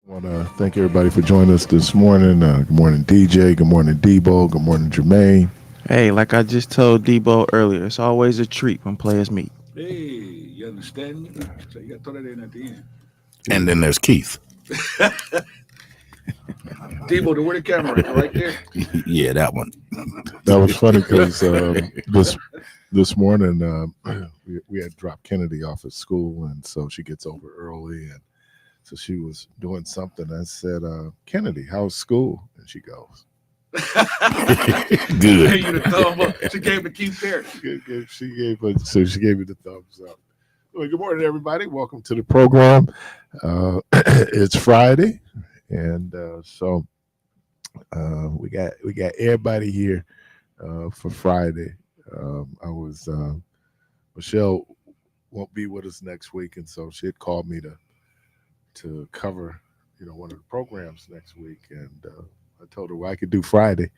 I want to thank everybody for joining us this morning. Good morning, DJ. Good morning, Debo. Good morning, Jermaine. Hey, like I just told Debo earlier, it's always a treat when players meet. Hey, you understand me? So you got to throw that in at the end. And then there's Keith. Debo, to where the camera at? Right there. Yeah, that one. That was funny because this morning we had dropped Kennedy off at school, and so she gets over early, and so she was doing something. I said, "Kennedy, how's school?" And she goes, Gave Good. you the thumb up. She gave it Keith Parris. she gave me the thumbs up. Well, good morning, everybody. Welcome to the program. It's Friday, and we got everybody here for Friday. I was Michelle won't be with us next week, and so she had called me to cover one of the programs next week, and I told her I could do Friday.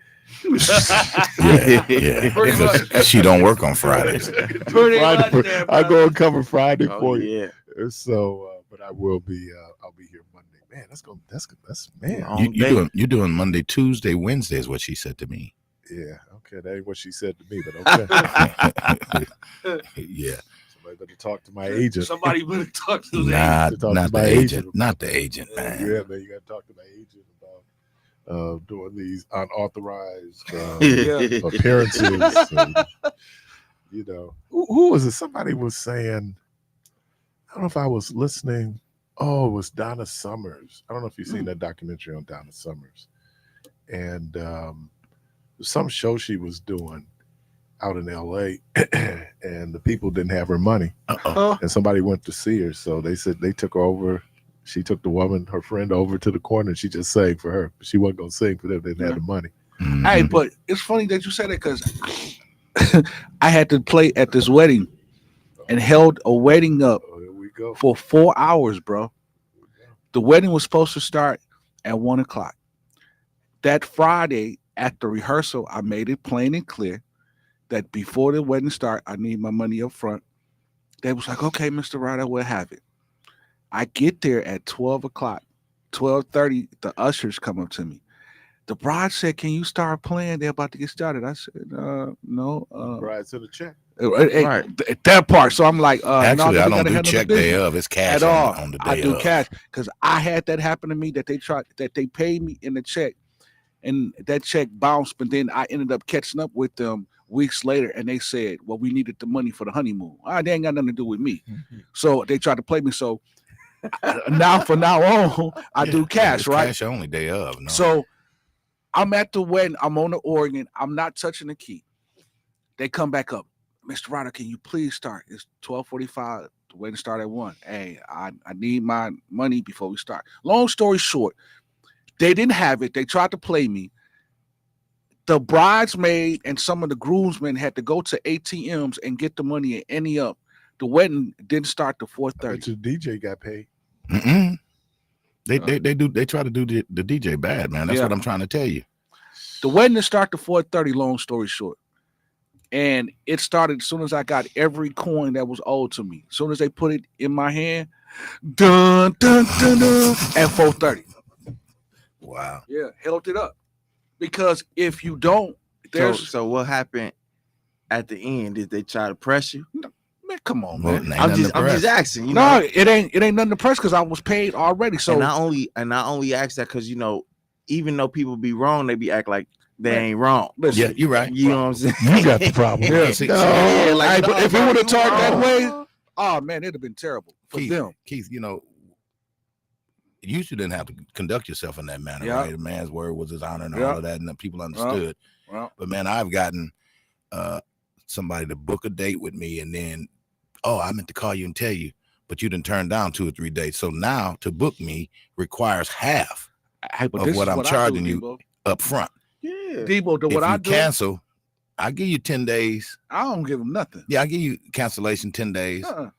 Yeah. Pretty much. She don't work on Fridays. Pretty much there, I brother. go and cover Friday Oh, for you. yeah. So, but I will be. I'll be here Monday. Man, that's man. Long You day. doing Monday, Tuesday, Wednesday is what she said to me. Yeah, okay. That ain't what she said to me, but okay. Yeah. Somebody better talk to my agent. Somebody better talk to them. Not To talk to the my agent. agent. Not the agent, Yeah, man. man, you got to talk to my agent about doing these unauthorized appearances. And, who was it? Somebody was saying, I don't know if I was listening. Oh, it was Donna Summers. I don't know if you've seen that documentary on Donna Summers. And some show she was doing out in LA, and the people didn't have her money. Uh-oh. And somebody went to see her. So they said they took her over. She took the woman, her friend, over to the corner, and she just sang for her. She wasn't going to sing for them. They didn't have the money. Mhm. Hey, but it's funny that you said it because I had to play at this wedding and held a wedding up Oh, here we go. for 4 hours, bro. The wedding was supposed to start at 1 o'clock. That Friday at the rehearsal, I made it plain and clear that before the wedding start, I need my money up front. They was like, okay, Mr. Ryder, we'll have it. I get there at 12 o'clock, 12:30, the ushers come up to me. The bride said, can you start playing? They're about to get started. I said, no. Bride's in the check. Right. That part. So I'm like, Actually, no, I we don't gotta do handle the check day business of. It's cash at all. on the day I do of. cash because I had that happen to me that they paid me in the check, and that check bounced. But then I ended up catching up with them weeks later, and they said, "Well, we needed the money for the honeymoon." They ain't got nothing to do with me. So they tried to play me. So from now on, I do cash, It's right? Cash only day of. No. So I'm at the wedding. I'm on the organ. I'm not touching the key. They come back up. Mr. Ryder, can you please start? It's 12:45. The wedding start at 1. Hey, I need my money before we start. Long story short, they didn't have it. They tried to play me. The bridesmaid and some of the groomsmen had to go to ATMs and get the money and any up. The wedding didn't start till I bet 4:30. your DJ got paid. Mm-mm. They try to do the DJ bad, man. That's Yeah. what I'm trying to tell you. The wedding didn't start till 4:30. Long story short, and it started as soon as I got every coin that was owed to me. As soon as they put it in my hand, dun dun dun dun, at 4:30. Wow. Yeah, held it up because if you don't, So, there's so what happened at the end? Did they try to press you? man, come on, Well, man. ain't I'm nothing just to press. asking. You No, know? it ain't nothing to press because I was paid already. So and I only ask that because even though people be wrong, they be act like they Man, ain't wrong. listen, Yeah, you're right. You know what I'm saying? You got the problem. Yeah, see, Yeah, like, hey, but if it would have talked that wrong. way, oh man, it'd have been terrible for Keith, them. Keith, you didn't have to conduct yourself in that manner, Yeah. right? A man's word was his honor and Yeah. all of that, and the people understood. Well, But man, I've gotten somebody to book a date with me, and then, oh, I meant to call you and tell you, but you didn't turn down 2 or 3 dates. So now to book me requires half hey, but of this what is I'm what I charging do, you Debo. up front. Yeah. Debo, If what you I do, cancel, I give you 10 days. I don't give them nothing. Yeah, I give you cancellation 10 days. Uh-uh.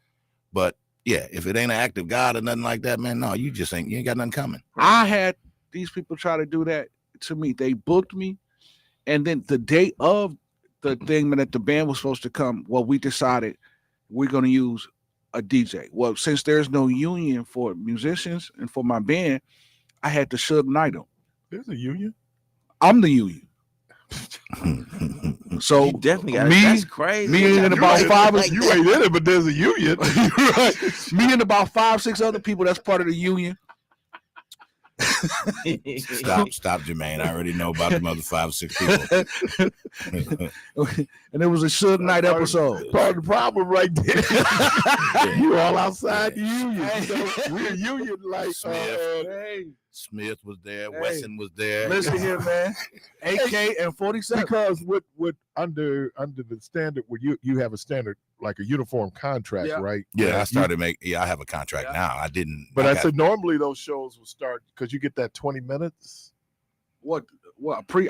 But yeah, if it ain't an act of God or nothing like that, man, no, you ain't got nothing coming. I had these people try to do that to me. They booked me, and then the day of the thing that the band was supposed to come, well, we decided we're going to use a DJ. Well, since there's no union for musicians and for my band, I had to Suge Knight him. There's a union. I'm the union. So You definitely got me- That's crazy. me and about five of You ain't in it, but there's a union. right. Me and about 5-6 other people that's part of the union. Stop, Jermaine. I already know about the other 5 or 6 people. And it was a Suge Knight episode. Part of the problem right there. You all outside the union. So we're union like Smith was there. Hey. Wesson was there. Listen here, man. AK and 47. because with under the standard where you have a standard like a uniform contract, Yeah. right? Yeah, I started I have a contract now. I didn't. But I I got- said normally those shows will start because you get that 20 minutes. What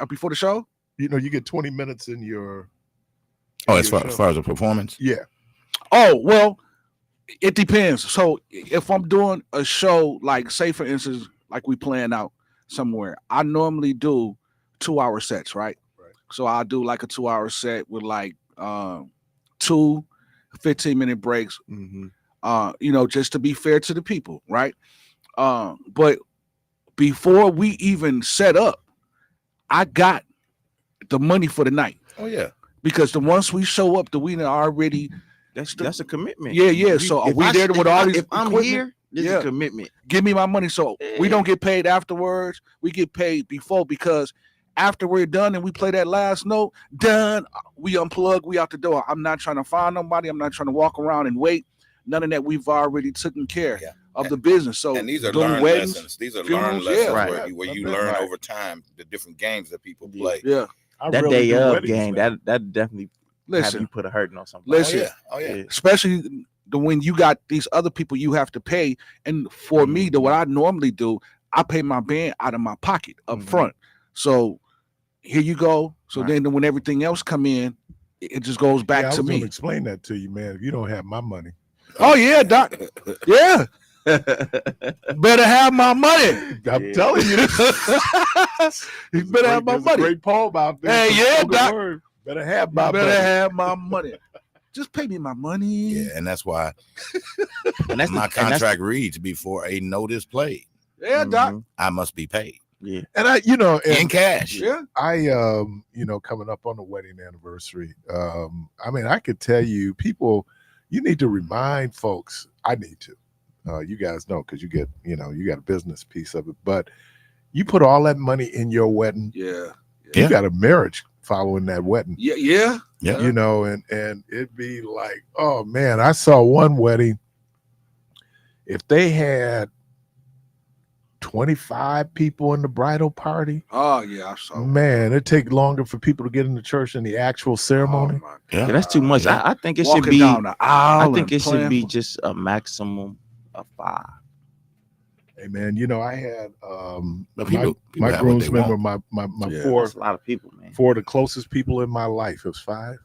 before the show? You know, you get 20 minutes in your. Oh, in as your far, show. as far as a performance? Yeah. Oh, well, it depends. So if I'm doing a show, like say for instance, like we playing out somewhere, I normally do 2-hour sets, right? Right. So I'll do like a 2-hour set with like 2 15-minute breaks, just to be fair to the people, right? But before we even set up, I got the money for the night. Oh, yeah. Because once we show up, we already That's a commitment. Yeah. So are If we I- there with all these If I'm equipment? here, this is Yeah. a commitment. Give me my money. So we Yeah. don't get paid afterwards. We get paid before, because after we're done and we play that last note, done, we unplug, we out the door. I'm not trying to find nobody. I'm not trying to walk around and wait. None of that. We've already taken care Yeah. of the business. So And these are doing learned weddings, lessons. These are funerals, learned lessons yeah. Right. where you Right. learn Right. over time the different games that people Yeah. play. Yeah. I That really day do of weddings, game, man. that definitely have Listen, you put a hurting on somebody. listen. Oh, yeah. Especially when you got these other people you have to pay. And for me, what I normally do, I pay my band out of my pocket up front. So here you go. So Right. then when everything else come in, it just goes back I to was gonna me. explain that to you, man. If you don't have my money, Oh yeah, Doc. Yeah. Better have my money. I'm Yeah. telling you this. You better have my There's a money. great poem out there. Hey, for yeah, spoken Doc. word. Better have You my better money. have my money. Just pay me my money. Yeah, and that's why And that's my and that's- contract reads before a note is played, Yeah, Doc. Mhm. I must be paid Yeah. And in cash. Yeah. I coming up on the wedding anniversary. I could tell you, people, you need to remind folks. I need to. You guys know because you get, you got a business piece of it, but you put all that money in your wedding. Yeah. You Yeah. got a marriage following that wedding. Yeah. Yeah. Yeah. And it'd be like, oh man, I saw one wedding. If they had 25 people in the bridal party, Oh yeah. I saw. man, it'd take longer for people to get in the church than the actual ceremony. Oh, my Yeah. Yeah, that's too much. Yeah. I think it Walking should be. down the aisle. I think and it should playing be for- just a maximum of 5. Hey man, I had But people my have what they groomsmen were want. my Yeah. four That's a lot of people, man. of the closest people in my life. It was 5.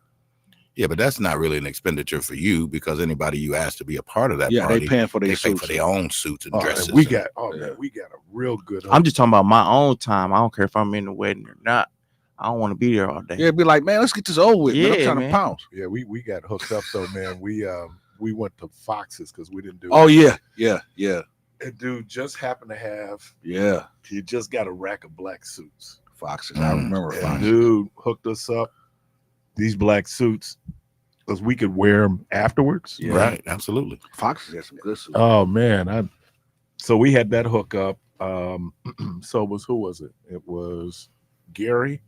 Yeah, but that's not really an expenditure for you because anybody you ask to be a part of that Yeah, party, they paying for they their pay suits. for their own suits and Oh, dresses. we and- got Yeah. man, we got a real good. I'm just talking about my own time. I don't care if I'm in the wedding or not. I don't want to be there all day. Yeah, be like, man, let's get this over with. Man. I'm Yeah, trying man. to pounce. Yeah, we got hooked up though, man. We went to Fox's because we didn't do. Oh yeah, yeah, yeah, And dude just happened to have. yeah. He just got a rack of black suits. Foxes. I remember And Foxes. dude hooked us up. These black suits, because we could wear them afterwards. Yeah. Right, absolutely. Foxes had some good suits. Oh man, so we had that hookup. So who was it? It was Gary.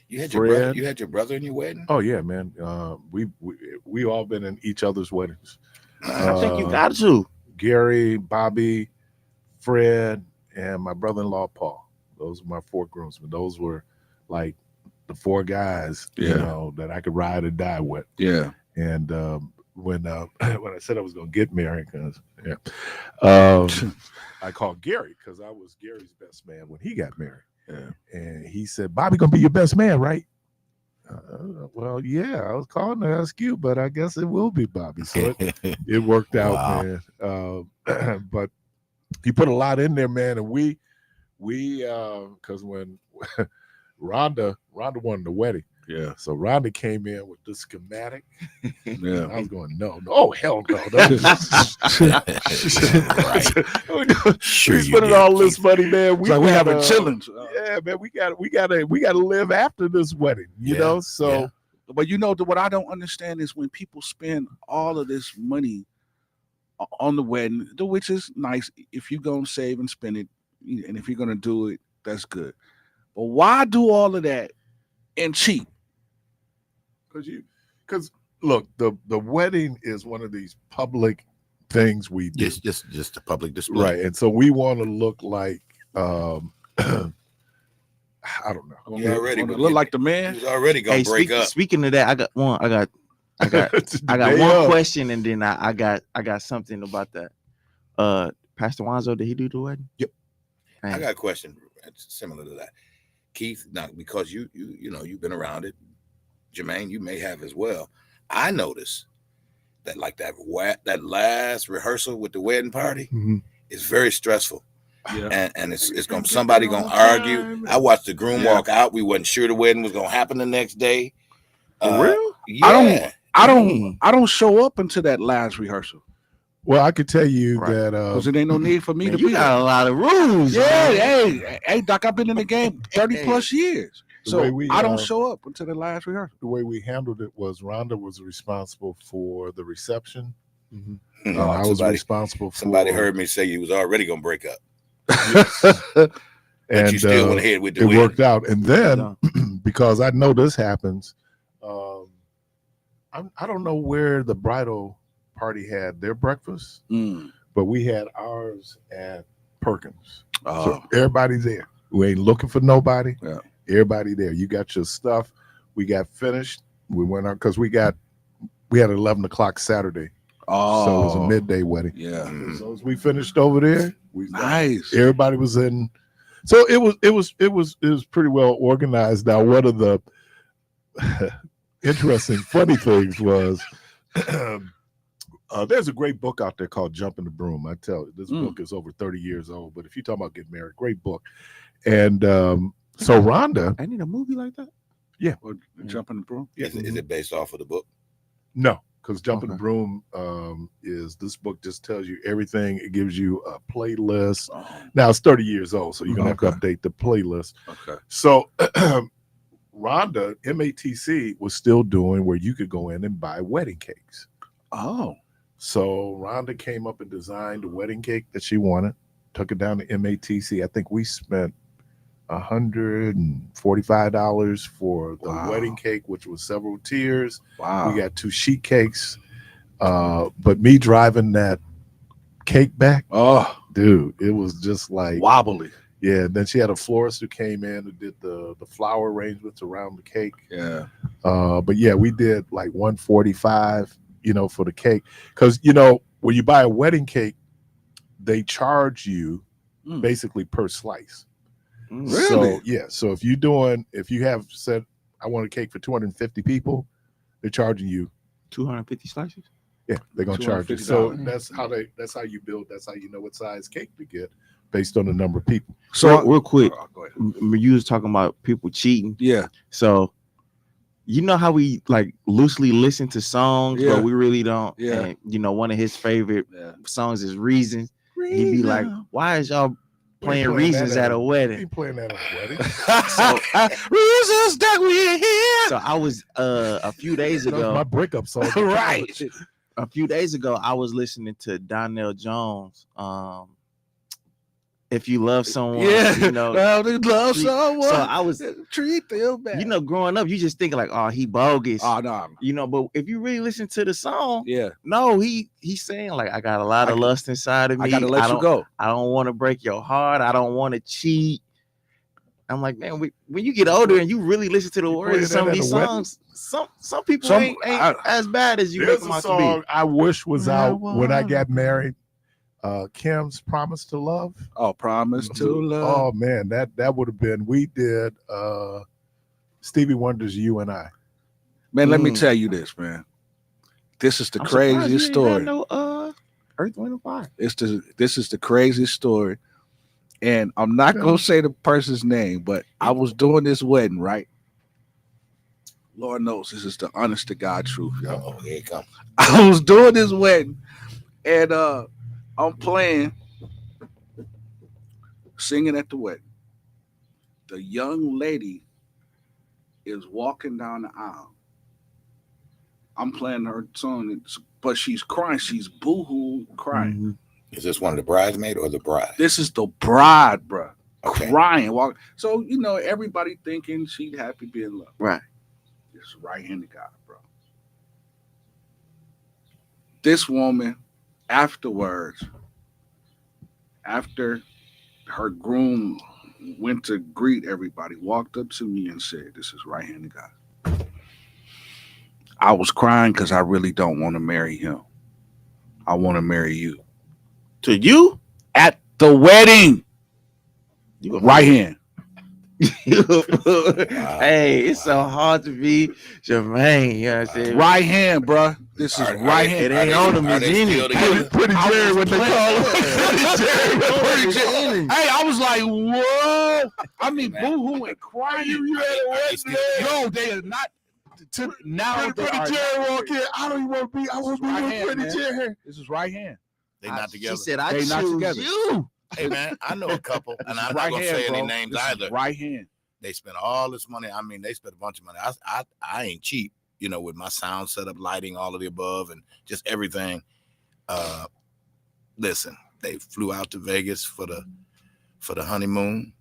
You had Fred. you had your brother in your wedding? Oh yeah, man. We all been in each other's weddings. I think you got to. Gary, Bobby, Fred, and my brother-in-law Paul. Those were my 4 groomsmen. Those were like the 4 guys, Yeah. that I could ride or die with. Yeah. And when I said I was gonna get married, I called Gary because I was Gary's best man when he got married. Yeah. And he said, "Bobby gonna be your best man, right?" Well, yeah, I was calling to ask you, but I guess it will be Bobby. So it worked out, Wow. man. But he put a lot in there, man. And we because when Rhonda won the wedding, Yeah. So Rhonda came in with the schematic. Yeah. I was going, no. Oh, hell no. Right. Sure we you spending did, all this Keith. money, man. It's like we having chillings. Yeah, man. We gotta live after this wedding, you Yeah, know? So yeah. But what I don't understand is when people spend all of this money on the wedding, which is nice if you're gonna save and spend it, and if you're gonna do it, that's good. But why do all of that and cheat? because look, the wedding is one of these public things we do. Just a public display. Right. And so we want to look like I don't know. You already Look like the He man. was already gonna break up. Speaking of that, I got one Day one of. question, and then I got something about that. Pastor Wanzo, did he do the wedding? Yep. I got a question similar to that, Keith. Now, because you know you've been around it, Jermaine, you may have as well. I noticed that like that last rehearsal with the wedding party Mhm. is very stressful. Yeah. And it's gonna somebody gonna argue. I watched the groom walk out. We wasn't sure the wedding was gonna happen the next day. For real? Yeah. I don't show up until that last rehearsal Well, I could tell you Right. that because it ain't no need for me Man, to you be got there. a lot of rules. Yeah, man. hey, Doc, I've been in the game 30 plus years. The So way we, I don't show up until the last rehearsal. the way we handled it was Rhonda was responsible for the reception. Mhm. I was responsible for Somebody heard me say you was already gonna break up, and but you still went ahead with the it wedding. worked out. And then Yeah. because I know this happens, I don't know where the bridal party had their breakfast, but we had ours at Perkins. Oh, So everybody there. We ain't looking for nobody. Yeah. Everybody there. You got your stuff. We got finished. We went out because we had 11 o'clock Saturday. So it was a midday wedding. Yeah. So as we finished over there, Nice. everybody was in. So it was pretty well organized. Now, one of the interesting, funny things was there's a great book out there called Jumping the Broom. I tell you, this book is over 30 years old, but if you talk about getting married, great book. And so Rhonda, I need a movie like that. yeah, Jumping the broom. Is it based off of the book? no, because Jumping the Okay. Broom is this book just tells you everything. It gives you a playlist. Oh, Now it's 30 years old, so you're gonna have to Okay. update the playlist. okay. So Rhonda, MATC was still doing where you could go in and buy wedding cakes. Oh, So Rhonda came up and designed a wedding cake that she wanted, took it down to MATC. I think we spent $145 for the Wow. wedding cake, which was several tiers. wow. We got 2 sheet cakes. But me driving that cake back, Oh, dude, it was just like wobbly. yeah. Then she had a florist who came in and did the flower arrangements around the cake. Yeah. But yeah, we did like 145, for the cake. Because when you buy a wedding cake, they charge you basically per slice. Really? So yeah. So if you have said I want a cake for 250 people, they're charging you. 250 slices. Yeah, they're gonna charge you. So $250. that's how you build. That's how you know what size cake to get based on the number of people. So real quick, Oh, go ahead. you was talking about people cheating. Yeah. So you know how we like loosely listen to songs, Yeah. but we really don't. Yeah. And one of his favorite Yeah. songs is Reasons. He'd be like, "Why is y'all playing playing that Reasons at at a- a You wedding?" ain't playing that at a wedding. Reasons that we're here. So I was a few days That was ago. my breakup song. Right. A few days ago, I was listening to Donnell Jones. If you love someone, Yeah. Well, they love treat- someone. So I was, treat them bad. growing up, you just think like, oh, he bogus. Oh no. But if you really listen to the song, Yeah. no, he's saying like, I got a lot of lust inside of me. I gotta let you go. I don't want to break your heart. I don't want to cheat. I'm like, man, when you get older and you really listen to the You words of some of playing these that at a wedding? songs, some people Some- ain't I- as bad as you make There's them a out to song be. I wish was out when I Marijuana. got married. Kim's Promise to Love. Oh, promise to love. Oh man, that would have been. We did Stevie Wonder's "You and I." Man, let me Mm. tell you this, man. This is the I'm surprised craziest you ain't story. had no Earth, Wind, and Fire. This is the craziest story. And I'm not gonna say the person's name, but I was doing this wedding, right? Lord knows this is the honest to God truth, yo. Oh, here it comes. I was doing this wedding, and I'm playing, singing at the wedding. The young lady is walking down the aisle. I'm playing her song, but she's crying. She's boo-hoo crying. Mm-hmm. Is this one of the bridesmaid or the bride? This is the bride, bro. Okay. Crying. So, everybody thinking she'd happy being loved. Right. It's right-handed God, bro. This woman, afterwards, after her groom went to greet everybody, walked up to me and said, "This is right-handed God." I was crying because I really don't want to marry him. I want to marry you. To you? At the wedding. You Right hand. Hey, it's so hard to be Jermaine. You know what I'm saying? Right hand, bro. This is right hand. It ain't on him. It's in it. Pretty Jerry, what they call him. Pretty Jerry. Hey, I was like, whoa. I mean, boo-hoo and crying. You had a wedding. Yo, they are not. Now Pretty Jerry walk in. I don't even want to be. I want to be with Pretty Jerry. This is right hand. They not together. She said, "I They choose not together. you." Hey man, I know a couple, and I'm not Right gonna hand, say any bro. names This is either. right hand. They spent all this money. I mean, they spent a bunch of money. I ain't cheap, with my sound setup, lighting, all of the above, and just everything. Listen, they flew out to Vegas for the honeymoon.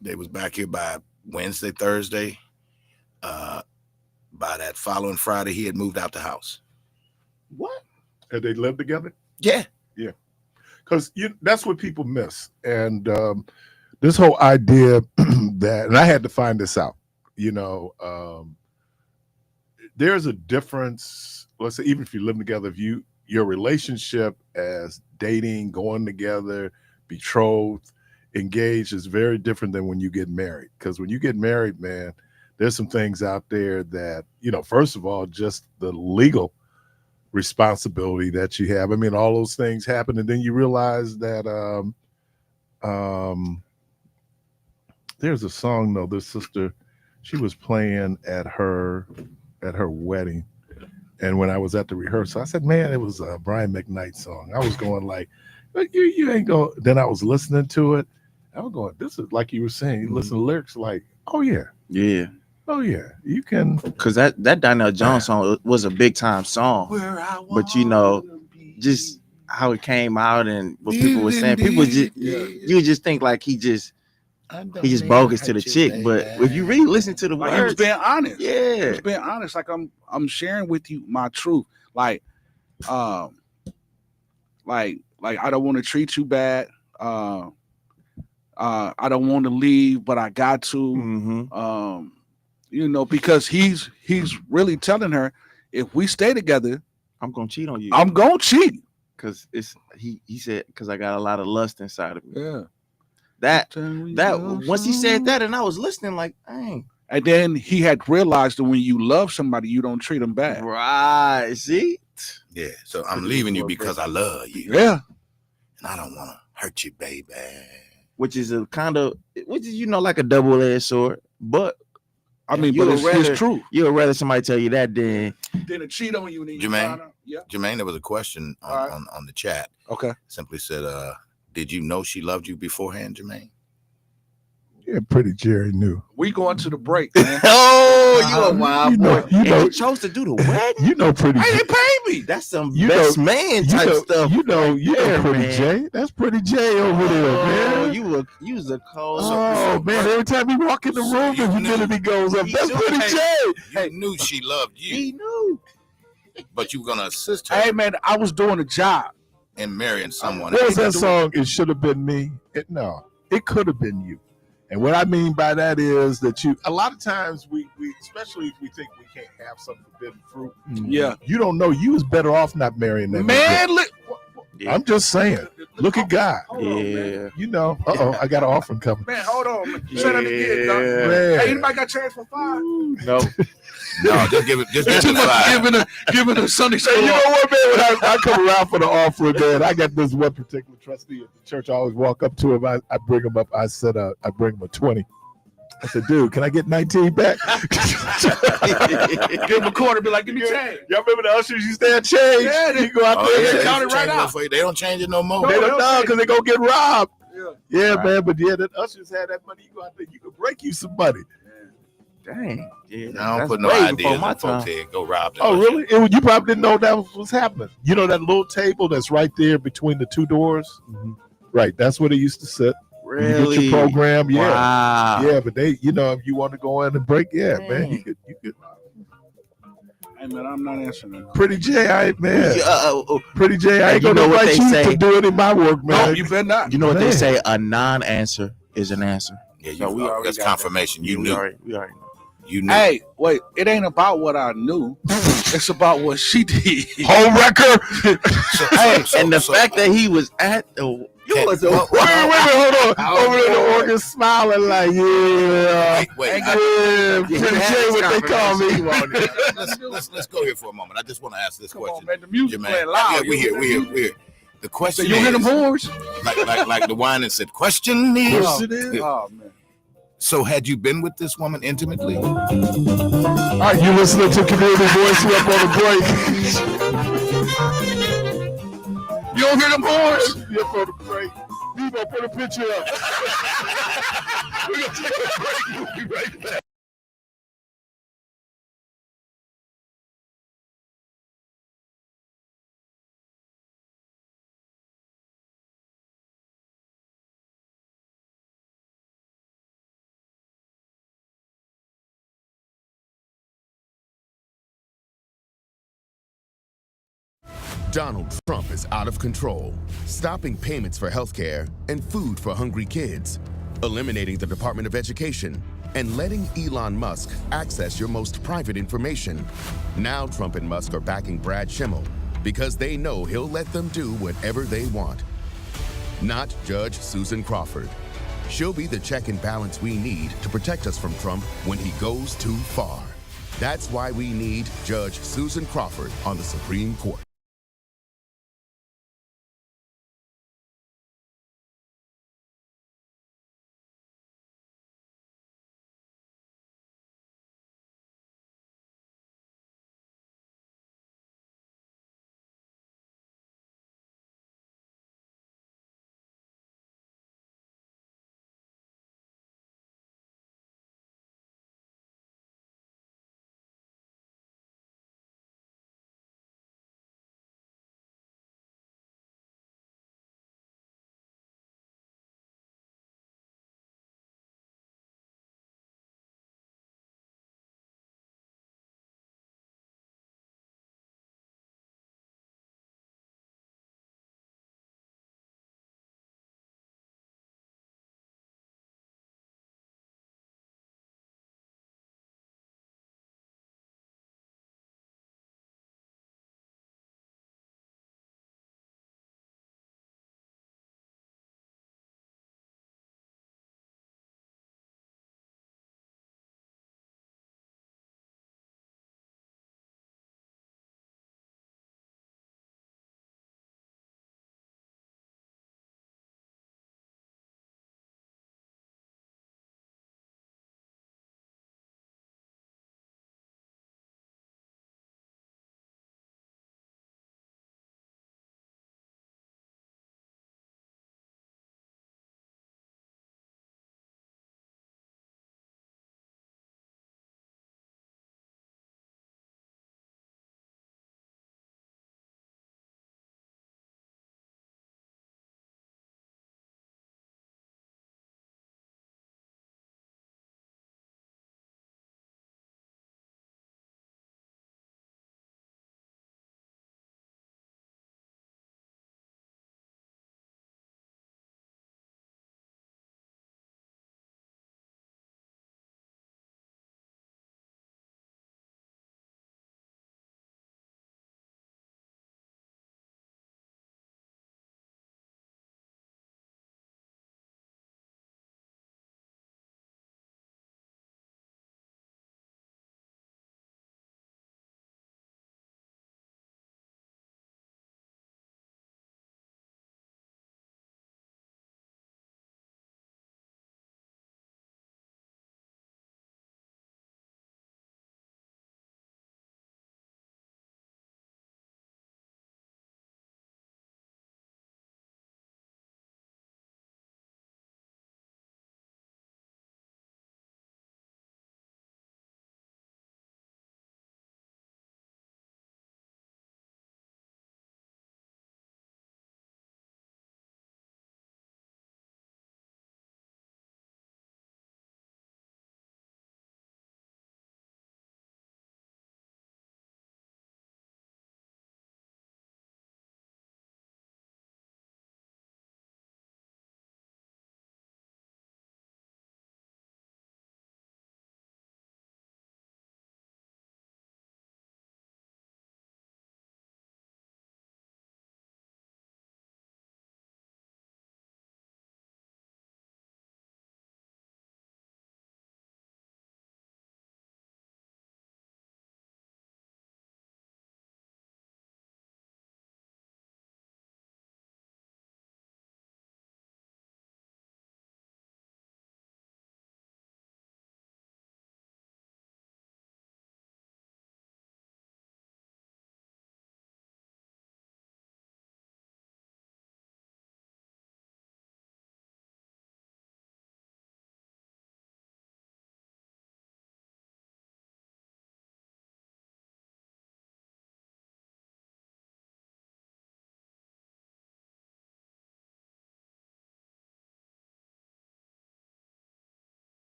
They was back here by Wednesday, Thursday. By that following Friday, he had moved out the house. What? And they lived together? Yeah. Because that's what people miss. And this whole idea that, and I had to find this out, there's a difference. Let's say, even if you live together, if your relationship as dating, going together, betrothed, engaged is very different than when you get married. Because when you get married, man, there's some things out there that, first of all, just the legal responsibility that you have. I mean, all those things happen, and then you realize that there's a song though. This sister, she was playing at her wedding, and when I was at the rehearsal, I said, "Man, it was a Brian McKnight song." I was going like, "You ain't going." Then I was listening to it. I was going, "This is like you were saying." You listen to lyrics, like, "Oh yeah, Yeah. oh yeah, you can." Because that Donnell Jones song was a big time song. But just how it came out and what people were saying, people just you would just think like he just bogus to the chick. But if you really listen to the Like he was words, being honest. He yeah, was being honest. Like I'm sharing with you my truth. Like I don't want to treat you bad. I don't want to leave, but I got to. mm-hmm. Because he's really telling her, if we stay together, I'm gonna cheat on you. I'm gonna cheat. Because he said, because I got a lot of lust inside of me. Yeah. That once he said that, and I was listening, like, dang. And then he had realized that when you love somebody, you don't treat them bad. Right. See? Yeah. So I'm leaving you because I love you. Yeah. And I don't want to hurt you, baby. Which is like a double-edged sword. But I mean, but it's true. You would rather somebody tell you that than to cheat on you. Jermaine, Jermaine, there was a question on the chat. Okay. Simply said, did you know she loved you beforehand, Jermaine? Yeah, Pretty Jerry knew. We going to the break, man. Oh, you a wild boy. You chose to do the wedding. Pretty. Hey, they paid me. That's some best man type stuff. You know Pretty man. J. That's Pretty J over there, man. You was a cold. Oh man! Every time you walk in the room, the humidity goes up. That's Pretty J. You knew she loved you. He knew. But you were gonna assist her. Hey man, I was doing a job in marrying someone. What was that song? It should have been me. No, it could have been you. And what I mean by that is that a lot of times we especially if we think we can't have some forbidden fruit. Yeah. You don't know. You was better off not marrying that man. I'm just saying. Look at God. Yeah. I got an offering coming. Man, hold on. Man. Say that again, dog. Man. Hey, anybody got chance for 5? No. No, just give it 5. Giving a Sunday school. Hey, you know what, man? When I come around for the offering, man, I got this one particular trustee at the church. I always walk up to him. I bring him up. I said, I bring him a 20. I said, dude, can I get 19 back? Give him a quarter, be like, give me change. Y'all remember the ushers used to have change? Yeah, You go out Oh, there yeah, and they count it change right it out. for you. They don't change it no more. they don't know because they're going to get robbed. Yeah. Yeah, Right. man. But yeah, the ushers had that money. You go out there, you could break you some money. Dang. Yeah. I don't that's put no way ideas before in my folks' time. head. Go rob the Oh, usher. really? You probably didn't know that was happening. You know that little table that's right there between the two doors? Mhm. Right. That's where they used to sit. Really? You get your program. Yeah. Wow. Yeah, but they, if you want to go in and break, yeah, man, you could. Hey, man, I'm not answering that. Pretty J, man. Yeah, Pretty J, I ain't you gonna know what invite they you say? to do any of my work, man. No, you better not. you know what Man. they say? A non-answer is an answer. Yeah, So we already that's got confirmation. You We knew. already know. You knew. Hey, wait, it ain't about what I knew. It's about what she did. Home wrecker. Hey, and the fact that he was at the Wait, Wait a minute, hold on. Over there, the organ smiling like, yeah. wait. Yeah, Pretty J, what they call me. Let's go here for a moment. I just want to ask this Come on, question. man, the music Yeah, playing man. loud. Yeah, we here. The So question you hear them is, horns? like the wine and said, question is, Oh, man. so had you been with this woman intimately? All right, you listening to Community Voice. We up on the break. You don't hear them horns? You up on the break. Debo, put a picture up. We're going to take a break. We'll be right back. Donald Trump is out of control, stopping payments for healthcare and food for hungry kids, eliminating the Department of Education, and letting Elon Musk access your most private information. Now Trump and Musk are backing Brad Schimmel because they know he'll let them do whatever they want. Not Judge Susan Crawford. She'll be the check and balance we need to protect us from Trump when he goes too far. That's why we need Judge Susan Crawford on the Supreme Court.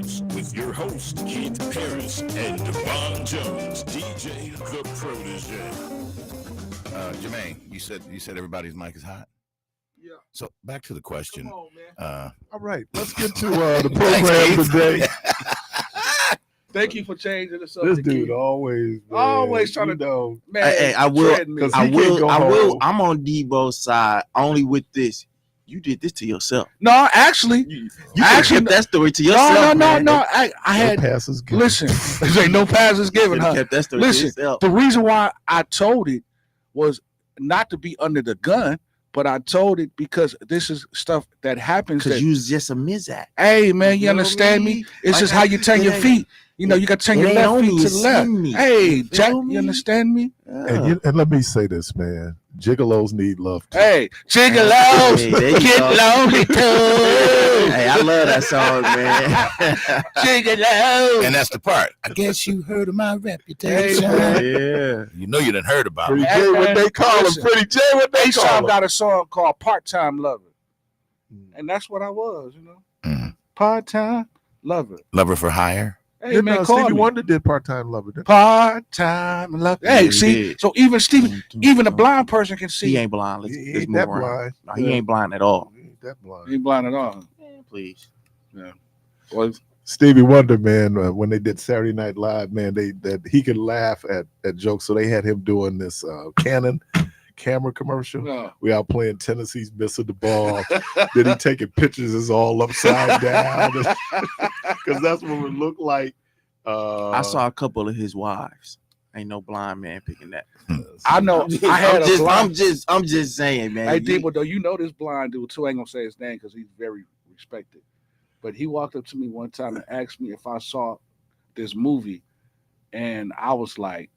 House with your host, Keith Parris and Devon Jones, DJ The Protege. Jermaine, you said everybody's mic is hot. Yeah. So back to the question. Come on, man. All right, let's get to the program today. Thank you for changing the This subject. dude Keith. always trying you know, Man, Hey, I tread me. Cause I he can't will. go I will. home. I'm on Debo's side only with this. You did this to yourself. No, actually, You Actually, kept that story to yourself. no. man. I had passes given. listen. There ain't no passes You given. Huh? kept that story Listen, to yourself. The reason why I told it was not to be under the gun, but I told it because this is stuff that happens. Because That, you was just a mizak. hey, man, you know understand me? me? It's Like just how you turn it your ain't- feet. You know, you got to turn it your ain't left on feet me, to it's the left. in me. Hey, You Jack, feel you me? understand me? And let me say this, man. Gigolos need love too. Hey, gigolos, Hey, there you get go. lonely too. Hey, I love that song, man. Gigolos. And that's the part. I guess you heard of my Hey, reputation. man. Yeah. You know you done heard about Pretty me. Hey, J, what man, they call him? listen. Pretty J, what they call A-Song him? got a song called Part-Time Lover. And that's what I was, you know. Mhm. Part-time lover. Lover for hire. Hey, Didn't, man, call Stevie me. Wonder did part-time lover. Didn't Part-time lover. Yeah, Hey, he see, did. so even Stevie, even a blind person can see. He ain't blind. Let's, he let's ain't move that around. blind. No, he ain't blind at all. He ain't that blind. He ain't blind at all. Man, please. Well, Stevie Wonder, man, when they did Saturday Night Live, man, that he could laugh at jokes. So they had him doing this Canon camera commercial. no. We out playing Tennessee's missing the ball. Then he taking pictures is all upside down because that's what it looked like. I saw a couple of his wives. Ain't no blind man picking that. I know. I had a blind. I'm just saying, man. Hey, You- Debo, though, you know this blind dude too. I ain't gonna say his name because he's very respected. But he walked up to me one time and asked me if I saw this movie, and I was like,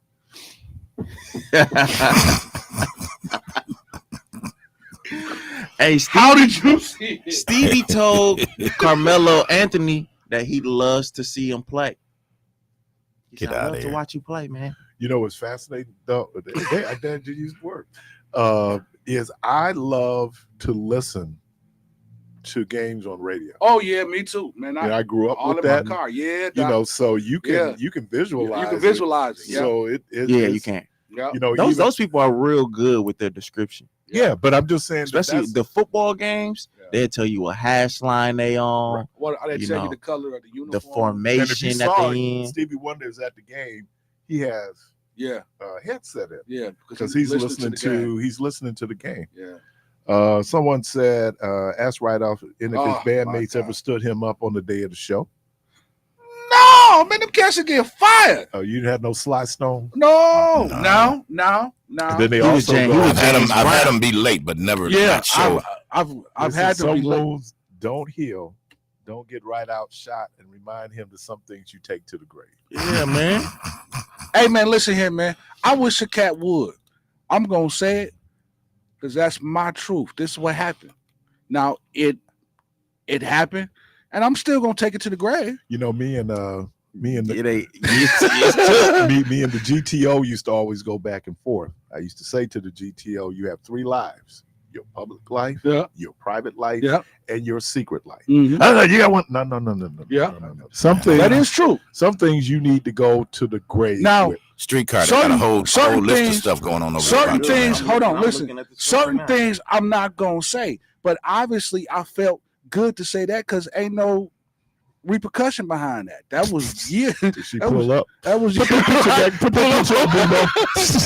Hey, "How did you see it?" Stevie told Carmelo Anthony that he loves to see him play. He Get said, I outta love to here. watch you play, man. You know what's fascinating though? I did use word. Is I love to listen to games on radio. Oh yeah, me too, man. And I grew up all with in that. my car. Yeah, You doc. know, so you can Yeah. you can visualize. you can visualize it. Yeah, So it Yeah, you it's- can. yeah. You know, Those even- those people are real good with their description. yeah, but I'm just saying, Especially that's, the football games, Yeah. they'll tell you what hash line they on, What they you tell you know, the color of the uniform? the and if you formation at saw the end. Stevie Wonder's at the game, he has Yeah, a headset in yeah. because he's listening the game. he's listening to the game. Yeah. Someone said, ask right off, and if Oh, his bandmates my ever God. stood him up on the day of the show. No, man, them cats are getting fired. Oh, you had no Sly Stone. No, No. no. And then they He was also James- go, he was I've James had Brown. them be late, but never Yeah, not show. I've listen, had to some be late. wounds don't heal. Don't get right out shot, and remind him that some things you take to the grave. Yeah, man. Hey, man, listen here, man. I wish a cat would. I'm gonna say it because that's my truth. This is what happened. Now it happened, and I'm still gonna take it to the grave. You know, me and the It ain't. It's me and the GTO used to always go back and forth. I used to say to the GTO, you have 3 lives: your public life, Yeah. your private life, Yeah. and your secret life. Mhm. Oh, no, you got one. No. Yeah. No. Some things, That is true. some things you need to go to the grave Now, with. Streetcar, they got a whole certain list of things- stuff going on over certain there. things. Hold on, I'm listen. looking at the script Certain right now. things I'm not gonna say, but obviously I felt good to say that because ain't no repercussion behind that. That was Did she that pull up? That was Put that picture back. Put that picture up, Bimbo.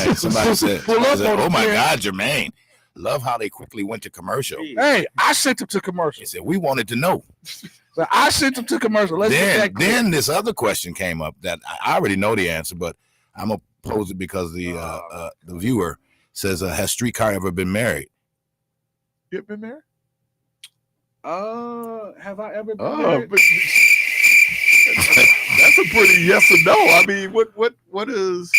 Hey, somebody said, Pull up on "Oh the my pen. God, Jermaine, love how they quickly went to commercial." Hey, I sent them to He commercial. said, "We wanted to know." So I sent them to commercial. Let's get that clear. Then this other question came up that I already know the answer, but I'm gonna pose it because the viewer says, "Has Streetcar ever been married?" You been there? Have I ever been Oh, married? but that's a pretty yes or no. I mean, what is?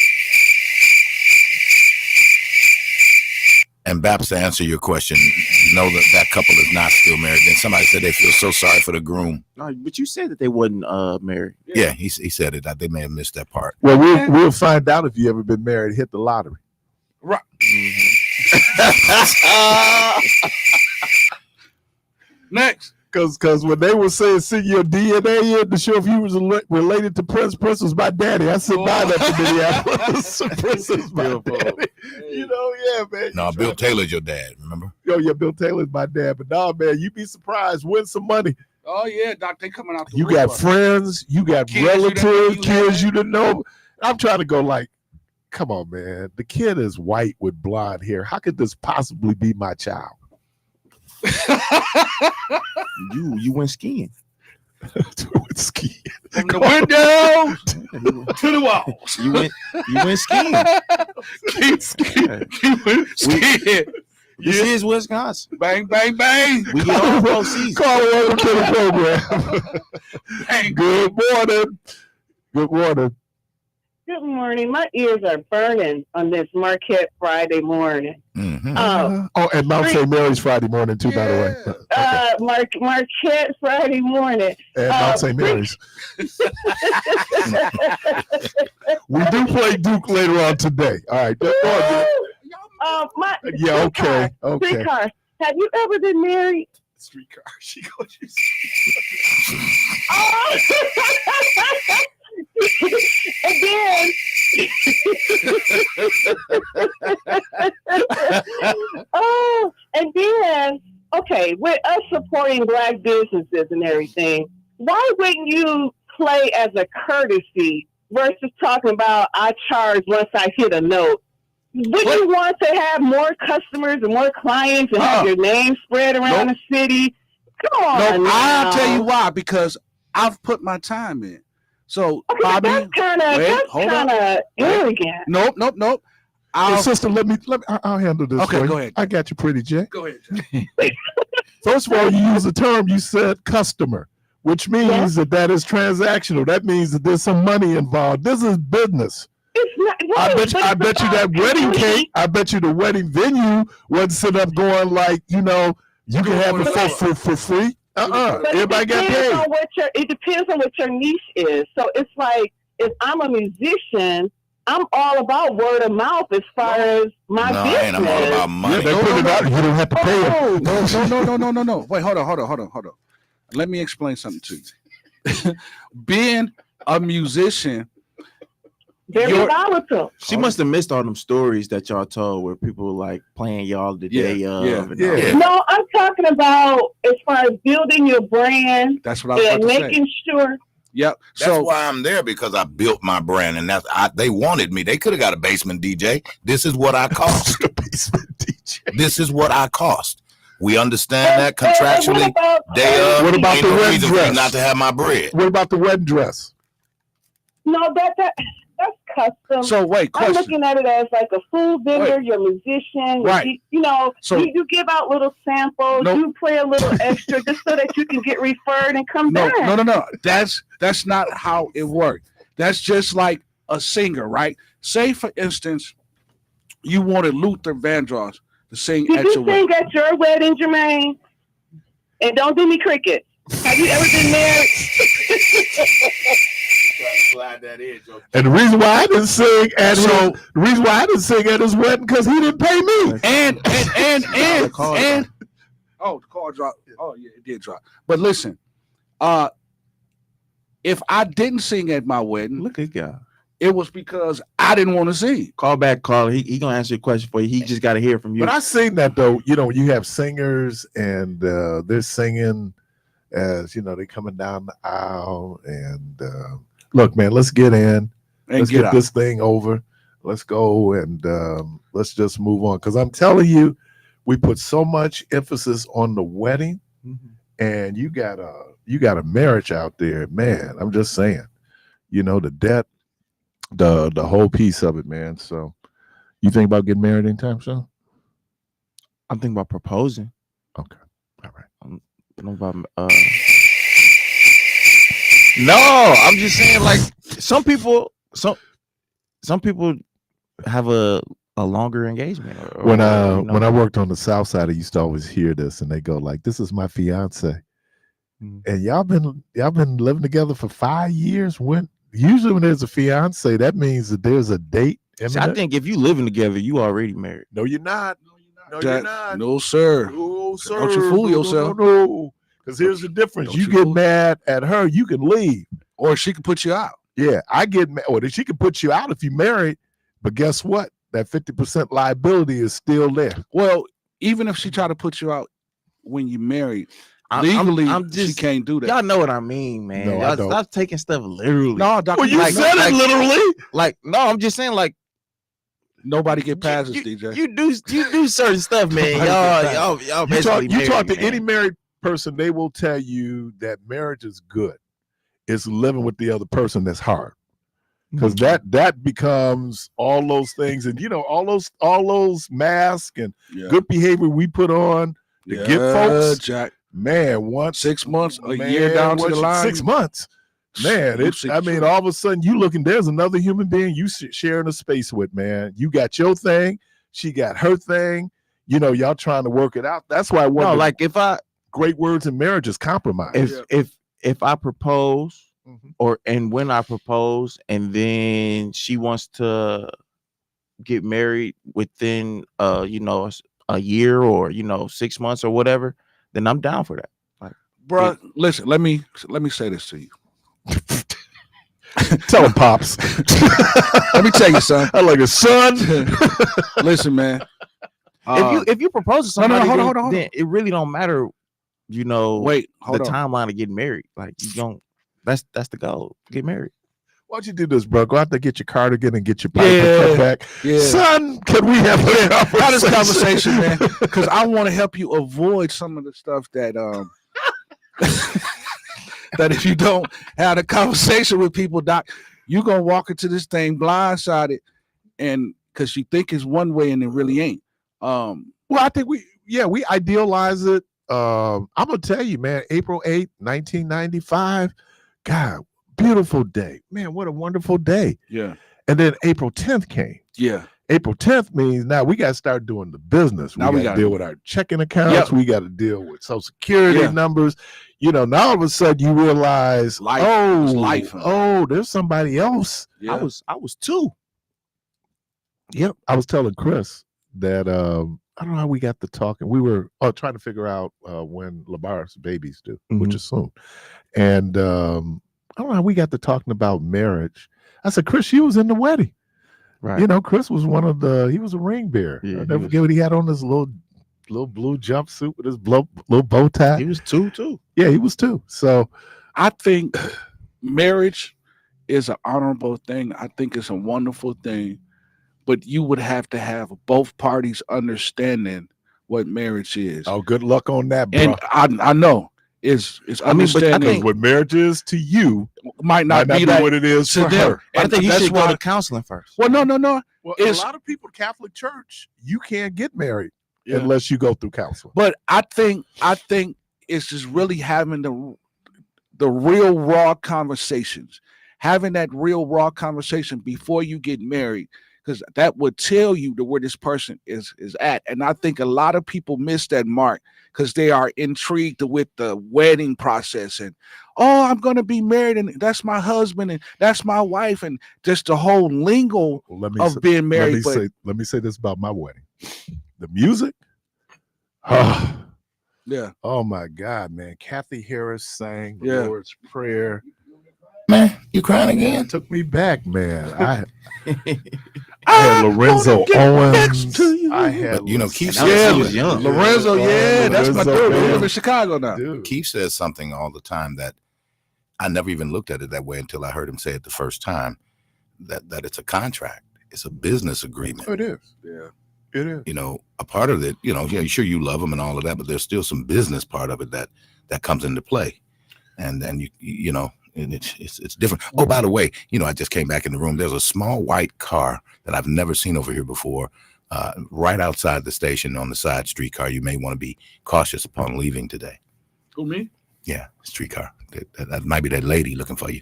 And Baps, to answer your question, know that couple is not still married. Then somebody said they feel so sorry for the groom. No, but you said that they wasn't married. Yeah, he said it. They may have missed that part. Well, we'll find out if you ever been married. Hit the lottery. Right. Next. Because when they were saying send your DNA in to show if you was related to Prince was my daddy. I said by that to Minneapolis. Prince is my daddy. You know, yeah, man. No, Bill Taylor's your dad, remember? Yo, yeah, Bill Taylor's my dad. But nah, man, you'd be surprised. Win some money. Oh yeah, Doc, they coming out. You got friends, you got relatives, kids you didn't know. I'm trying to go like, come on, man. The kid is white with blonde hair. How could this possibly be my child? You went skiing. Skiing. From the window to the walls. You went skiing. Keep skiing. This is Wisconsin. Bang, bang, bang. We get all postseason. Carl, welcome to the program. Bang. Good morning. Good morning. Good morning. My ears are burning on this Marquette Friday morning. Mm-hmm. And Mount St. Mary's Friday morning too, by the way. Okay. Marquette Friday morning. And Mount St. Mary's. We do play Duke later on today. All right. Yeah. Okay. Okay. Streetcar. Have you ever been married? Streetcar. She goes. Oh. And then okay, with us supporting Black businesses and everything, why wouldn't you play as a courtesy versus talking about I charge once I hit a note? Would you want to have more customers and more clients and have your name spread around the city? Come on. No, I'll tell you why, because I've put my time in. So Okay, Bobby, that's kind of arrogant. Nope. Sister, let me. I'll handle this. Okay, for go you. ahead. I got you, pretty Jay. Go ahead. First of all, you use the term. You said customer, which means that is transactional. That means that there's some money involved. This is business. It's not. I bet you that wedding cake. I bet you the wedding venue wasn't set up going like, you can have it for free. But Everybody got paid. It depends on what your niche is. So it's like, if I'm a musician, I'm all about word of mouth as far as my business. I'm all about money. Yeah, they put it out. You don't have to pay it. No. Wait, hold on. Let me explain something to you. Being a musician, very volatile. She must have missed all them stories that y'all told where people were like playing y'all the day of. Yeah. No, I'm talking about as far as building your brand. That's what I was about to making sure. Yep. That's why I'm there, because I built my brand, and they wanted me. They could have got a basement DJ. This is what I cost. Basement DJ. This is what I cost. We understand that contractually. What about the wedding dress? Not to have my bread. What about the wedding dress? No, that's custom. So wait, question. I'm looking at it as like a food vendor, you're a musician. Right. You give out little samples, you play a little extra just so that you can get referred and come back. No. That's not how it works. That's just like a singer, right? Say, for instance, you wanted Luther Vandross to sing Did at you your wedding. sing at your wedding, Jermaine? And don't do me crickets. Have you ever been married? Slide that in, Joe. And the reason why I didn't sing at his wedding because he didn't pay me. And the call dropped. Oh yeah, it did drop. But listen, if I didn't sing at my wedding, Look at God. it was because I didn't want to sing. Call back, caller. He gonna answer your question for you. He just got to hear from you. But I sing that though. You have singers and they're singing as they coming down the aisle and. Look, man, let's get in. Let's get this thing over. Let's go and let's just move on. Because I'm telling you, we put so much emphasis on the wedding, and you got a marriage out there, man. I'm just saying, the debt, the whole piece of it, man. So, you think about getting married anytime soon? I'm thinking about proposing. Okay, all right. I'm thinking about No, I'm just saying, like some people have a longer engagement. When I worked on the South Side, I used to always hear this, and they go like, "This is my fiance," and y'all been living together for 5 years. Usually when there's a fiance, that means that there's a date. See, I think if you living together, you already married. No, you're not. No, you're not. No, sir. No, sir. Don't you fool yourself. No. Because here's the difference. Don't You you get know? mad at her, you can leave. Or she can put you out. Yeah, I get mad. Or she can put you out if you married. But guess what? That 50% liability is still there. Well, even if she try to put you out when you married, I'm legally just she can't do that. y'all know what I mean, man. No, I Y'all don't. stop taking stuff literally. No, Dr. Well, you Mike, said it literally. Like, no, I'm just saying, like, nobody get past us, you, DJ. you do certain stuff, man. Y'all You basically talk to married, any man. married person, they will tell you that marriage is good. It's living with the other person that's hard. Because that becomes all those things, and all those masks and good behavior we put on to get folks. Jack. Man, once 6 months, a year down to the line. 6 months. Man, all of a sudden you looking, there's another human being you sharing a space with, man. You got your thing, she got her thing. Y'all trying to work it out. That's why If I great words in marriage is compromise. if I propose, and when I propose, and then she wants to get married within a year or 6 months or whatever, then I'm down for that. Like, Bro, listen, let me say this to you. Tell him, Pops. Let me tell you, son. I like a son. Listen, man. if you propose to somebody, hold on. then it really don't matter. Wait, hold the on. timeline of getting married. Like, you don't. That's the goal. Get married. Why don't you do this, bro? Go out there, get your cardigan and get your pipe Yeah, and come back. yeah. Son, can we have this conversation, man? Because I want to help you avoid some of the stuff that that if you don't have a conversation with people, Doc, you're gonna walk into this thing blindsided, and because you think it's one way and it really ain't. Well, I think we idealize it. I'm gonna tell you, man, April 8th, 1995. God, beautiful day. Man, what a wonderful day. Yeah. And then April 10th came. Yeah. April 10th means now we got to start doing the business. Now we got to deal with our checking accounts. We got to deal with Social Security numbers. Now all of a sudden you realize, life. There's somebody else. Yeah. I was 2. Yep. I was telling Chris that I don't know how we got to talking. We were trying to figure out when Labar's babies do, which is soon. And I don't know how we got to talking about marriage. I said, Chris, you was in the wedding. Right. Chris was he was a ring bearer. Yeah, I'll never forget what he had on, this little blue jumpsuit with his little bow tie. He was 2 too. Yeah, he was 2. So I think marriage is an honorable thing. I think it's a wonderful thing, but you would have to have both parties understanding what marriage is. oh, good luck on that, bro. And I know it's understanding. Because what marriage is to you might not be what it is to for them. her. I think you that's should go why- to counseling first. Well, no. Well, It's- a lot of people, Catholic Church, you can't get married Yeah. unless you go through counseling. But I think it's just really having the real raw conversations, having that real raw conversation before you get married, because that would tell you where this person is at. And I think a lot of people miss that mark because they are intrigued with the wedding process and, I'm going to be married and that's my husband and that's my wife and just the whole lingo of being married. Let me say this about my wedding. The music. Yeah. Oh my God, man. Kathy Harris sang the Lord's Prayer. Man, you crying again? It took me back, man. I had Lorenzo Owens. I had Keith he was young. Lorenzo, that's my Lorenzo, dude. We man. live in Chicago now. Dude. Keith says something all the time that I never even looked at it that way until I heard him say it the first time, that it's a contract. It's a business agreement. It is. Yeah. It is. A part of it, sure you love them and all of that, but there's still some business part of it that comes into play. And then and it's different. Oh, by the way, I just came back in the room. There's a small white car that I've never seen over here before, right outside the station on the side streetcar. You may want to be cautious upon leaving today. Who, me? Yeah, streetcar. That might be that lady looking for you.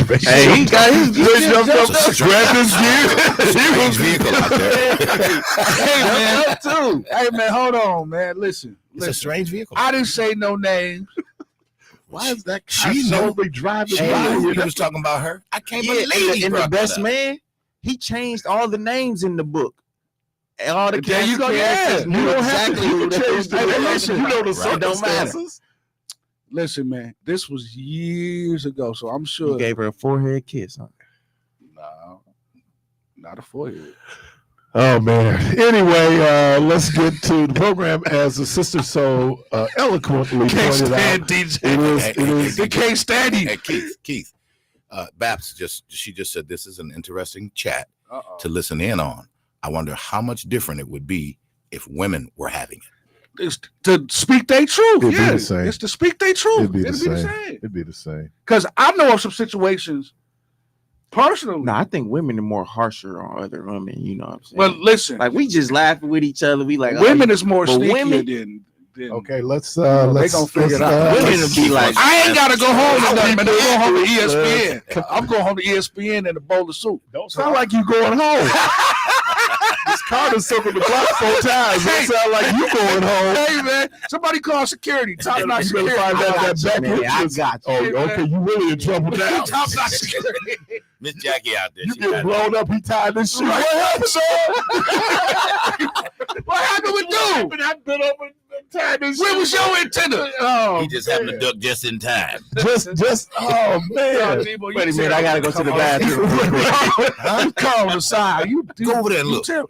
Hey, he got his Grabbed his strange vehicle out there. Hey man, hold on, man. Listen. It's a strange vehicle. I didn't say no names. Why is that She slowly driving She by? knew he was talking about her. I can't believe and the brought best that up. man, he changed all the names in the book. all the There you go. characters Yeah, knew You don't have exactly to who they change was the doing. listen, you know the Right, don't matter. circumstances. Listen, man, this was years ago, so I'm You sure. gave her a forehead kiss. Huh? No, not a forehead. Oh man. Anyway, let's get to the program as the sister so eloquently Can't pointed stand out. DJ. It is. They can't stand you. Hey, Keith. Babs just said this is an interesting chat to listen in on. I wonder how much different it would be if women were having it. It's to speak their truth. It'd be Yeah, the same. it's to speak their truth. It'd be the same. same. It'd be the same. Because I know of some situations personally. No, I think women are more harsher on other women. You know what I'm saying? Well, listen, like we just laughing with each other. We like women is more but sneaky women- than. Okay, let's they let's gonna figure it out. let's, Women will be like, I ain't gotta go home to nothing, man. I'm going home to Let's- ESPN. I'm going home to ESPN and a bowl of soup. Don't sound like you going home. This car circled the block 4 times. Don't sound like you going home. Hey man, somebody call security. Top You notch better security. find out that back man, I entrance. got you. Oh, okay, you really in trouble now. Top notch security. Miss Jackie out there. You she get got blown up. He tied this shit. Right. What happened, son? What happened with you? I've been over and tied this Where shit. was your antenna? Oh, He just happened to duck just in time. just. Oh man. Wait a minute, I gotta go to the bathroom. I'm calling the side. You Go over there and look. I'm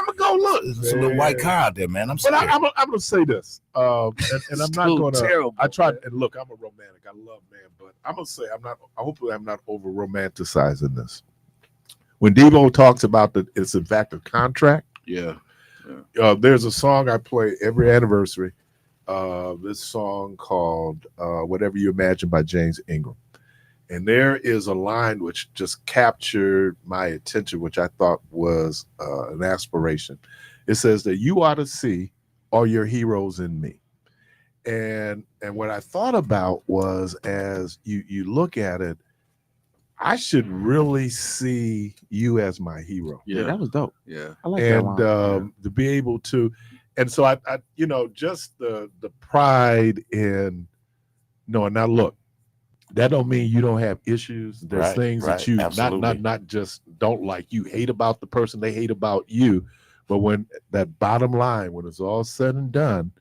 gonna go look. There's a little white car out there, man. I'm But sorry. I'm gonna say this, and I'm not gonna. Terrible. I tried, and look, I'm a romantic. I love man, but I'm gonna say I'm not. Hopefully, I'm not over romanticizing this. When Devo talks about that, it's in fact a contract. Yeah. There's a song I play every anniversary. This song called "Whatever You Imagine" by James Ingram, and there is a line which just captured my attention, which I thought was an aspiration. It says that you ought to see all your heroes in me. And what I thought about was, as you look at it, I should really see you as my hero. Yeah, that was dope. Yeah. I like that And line. to be able to, and so I just the pride in knowing. Now look, that don't mean you don't have issues. There's Right, things right, that you absolutely. not just don't like. You hate about the person, they hate about you. But when that bottom line, when it's all said and done,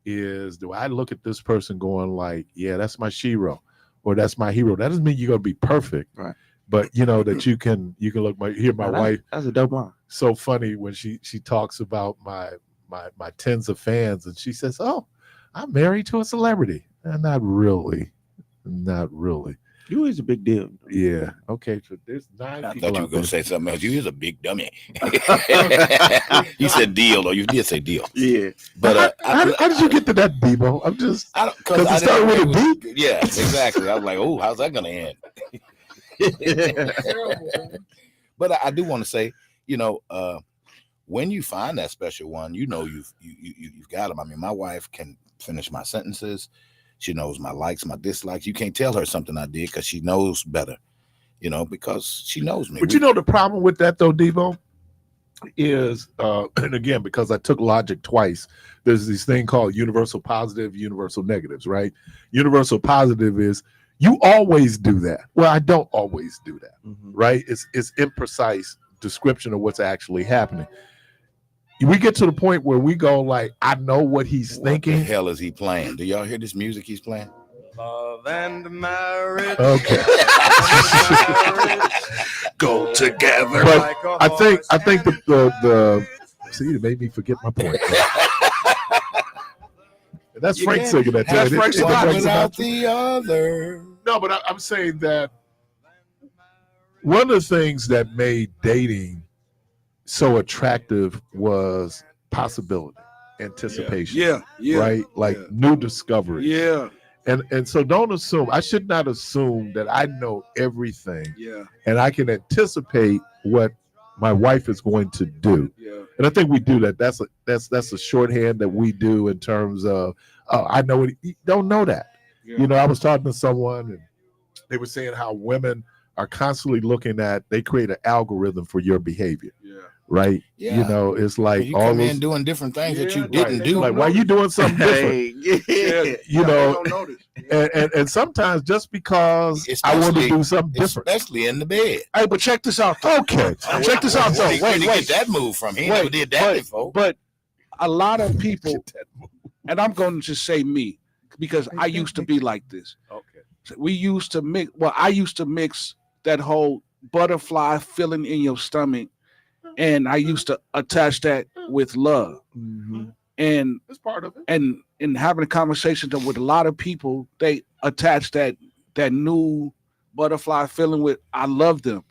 is do I look at this person going like, yeah, that's my shero, or that's my hero? That doesn't mean you're gonna be perfect, Right. But you know that you can look hear my wife. That's a dope line. So funny when she talks about my tens of fans, and she says, "Oh, I'm married to a celebrity." And not really. You is a big deal. Yeah. Okay. So there's 9 I people thought you were out going there. to say something else. You is a big dummy. You said deal, or you did say deal. Yeah. But How did you get to that, Debo? I'm just I don't, 'cause I it started didn't- with a it was- Yeah, exactly. I was like, oh, how's that going to end? But I do want to say, when you find that special one, you've got them. I mean, my wife can finish my sentences. She knows my likes, my dislikes. You can't tell her something I did because she knows better, because she knows me. But you know the problem with that though, Devo, is and again, because I took logic twice, there's this thing called universal positive, universal negatives, right? Universal positive is you always do that. Well, I don't always do that, right? It's imprecise description of what's actually happening. We get to the point where we go like, I know what he's What the thinking. hell is he playing? Do y'all hear this music he's playing? Love and marriage. Okay. Go together. But Like a I think horse the see, it made me forget my point. That's You Frank can't singing that. That's too. Frank It- it Sinatra. breaks Without about- the other. No, but I'm saying that one of the things that made dating so attractive was possibility, anticipation, Yeah. right? Like yeah. new discovery. Yeah. And so don't assume, I should not assume that I know everything Yeah. and I can anticipate what my wife is going to do. Yeah. And I think we do that. That's a shorthand that we do in terms of, oh, I know it. You don't know that. Yeah. I was talking to someone and they were saying how women are constantly looking at, they create an algorithm for your behavior, Yeah. right? Yeah. You know, it's like you all come those, in doing different things that you Right. didn't do. like, why you doing something different? Hey, yeah. You they know, don't notice. and sometimes just because I want to Especially- do something different. Especially in the bed. Hey, but check this out. Though. Okay. Check this out, though. Where did he Wait. get that move from? He never did that before. But a lot of people, and I'm going to just say me, because I used to be like this. Okay. We used to mix. Well, I used to mix that whole butterfly feeling in your stomach, and I used to attach that with love. Mhm. And That's part of it. and in having a conversation with a lot of people, they attach that new butterfly feeling with I love them,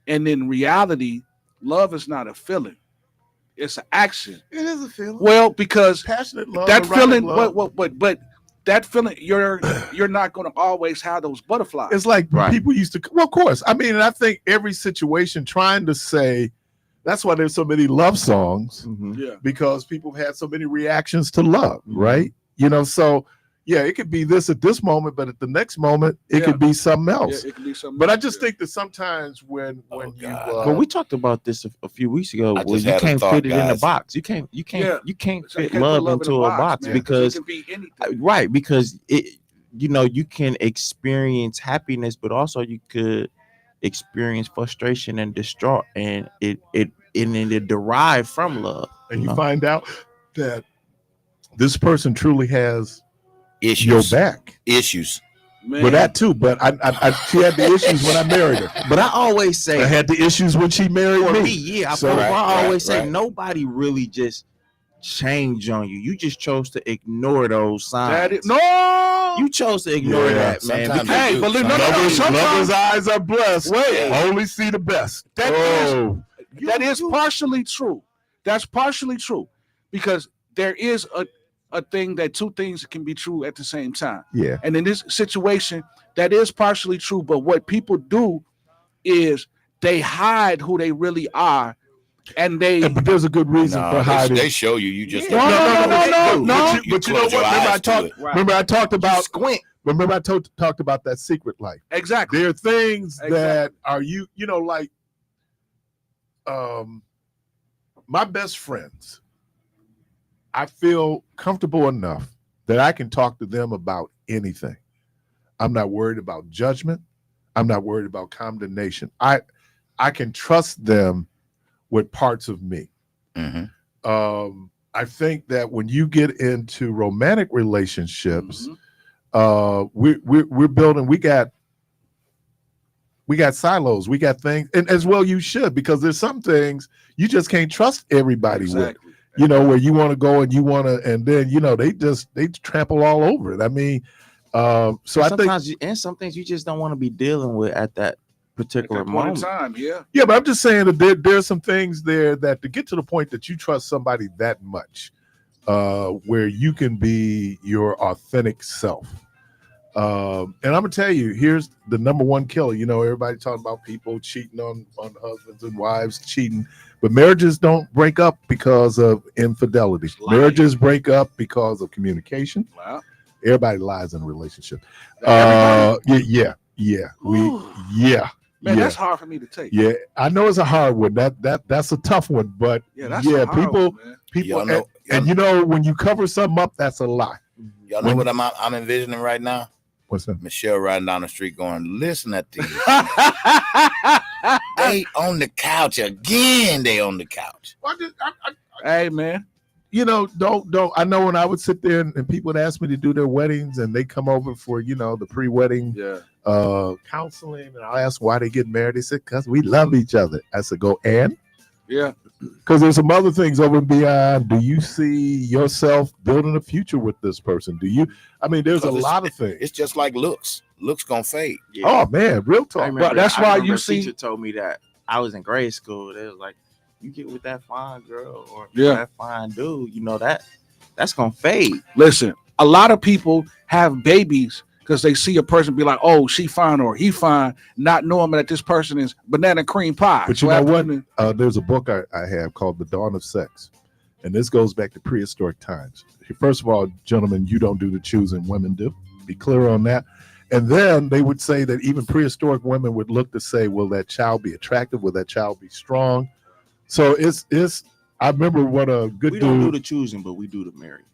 and in reality, love is not a feeling; it's an action. It is a feeling. Well, because Passionate love. that erotic feeling, love. but that feeling, you're not going to always have those butterflies. It's like Right. people used to. Well, of course. I mean, I think every situation trying to say. That's why there's so many love songs, Mhm. Yeah, because people had so many reactions to love, Mhm. right? You know, so yeah, it could be this at this moment, but at the next moment, it Yeah. could be something yeah, else. it can be something. But I else, just yeah. think that sometimes when Oh, you God. But we talked about this a few weeks ago. I Where just you had a can't thought, fit it in a guys. box. You Yeah. can't So you fit can't put love in into a box man, because it can be anything. right, because it, you know, you can experience happiness, but also you could experience frustration and distraught, and it derived from love. and you know? find out that this person truly has Issues. your back. Issues. Man, But that too. But I she had the issues when I married her. But I always say I had the issues when she married for me. me, yeah. So- I Right, always say right. nobody really just changed on you. You just chose to ignore those signs. that is, no. You chose to ignore Yeah, that, man. sometimes because- they do. Hey, but look, no, Sometimes no, they do. Lovers' eyes are blessed. Wait. Only see the best. That is- oh, that is partially true. That's partially true, because there is a thing that two things can be true at the same time. yeah. And in this situation, that is partially true. But what people do is they hide who they really are, and they But there's a good reason No, for hiding. they show you. You just No, no, no, But no. you know close your what? Remember I eyes to talked. it. Remember I talked about. squint. Remember I talked about that secret life. exactly. There are things Exactly. that are you know, like my best friends. I feel comfortable enough that I can talk to them about anything. I'm not worried about judgment. I'm not worried about condemnation. I can trust them with parts of me. Mhm. I think that when you get into romantic relationships, Mhm. we're building. We got silos. We got things, and as well you should, because there's some things you just can't trust everybody with. Exactly. You know, where you want to go and you want to, and then you know they trample all over it. I mean, so I think And some things you just don't want to be dealing with at that At particular that point in moment. time, yeah. yeah, but I'm just saying that there's some things there that to get to the point that you trust somebody that much, where you can be your authentic self. And I'm gonna tell you, here's the number one killer. You know, everybody talking about people cheating on husbands and wives cheating, but marriages don't break up because of infidelity. Lying. Marriages break up because of communication. Wow. Everybody lies in a relationship. Everybody? Yeah. Ooh. Yeah. Man, yeah. that's hard for me to take. Yeah, I know it's a hard one. That's a tough one, but Yeah, that's a hard people, one, man. people, Y'all know- and you know when you cover something up, that's a lie. Y'all know what I'm envisioning right now? What's that? Michelle riding down the street going, listen at these. They on the couch again. They on the couch. Hey, man. You know, don't. I know when I would sit there and people would ask me to do their weddings, and they come over for the pre-wedding Yeah. counseling, and I'll ask why they get married. They said because we love each other. I said, go and. Yeah. Because there's some other things over and beyond. Do you see yourself building a future with this person? Do you? I mean, there's a Because lot of things. It's just like looks. Looks gonna fade. Yeah. Oh man, real I talk. remember, that's I why remember you a see- teacher told me that I was in grade school. They was like, you get with that fine girl or Yeah. that fine dude, you know that's gonna fade. Listen, a lot of people have babies because they see a person be like, oh, she fine or he fine, not knowing that this person is banana cream pie. But So you know after what? them- There's a book I have called The Dawn of Sex. And this goes back to prehistoric times. First of all, gentlemen, you don't do the choosing, women do. Be clear on that. And then they would say that even prehistoric women would look to say, will that child be attractive? Will that child be strong? So it's. I remember what a good We dude. don't do the choosing, but we do the marrying.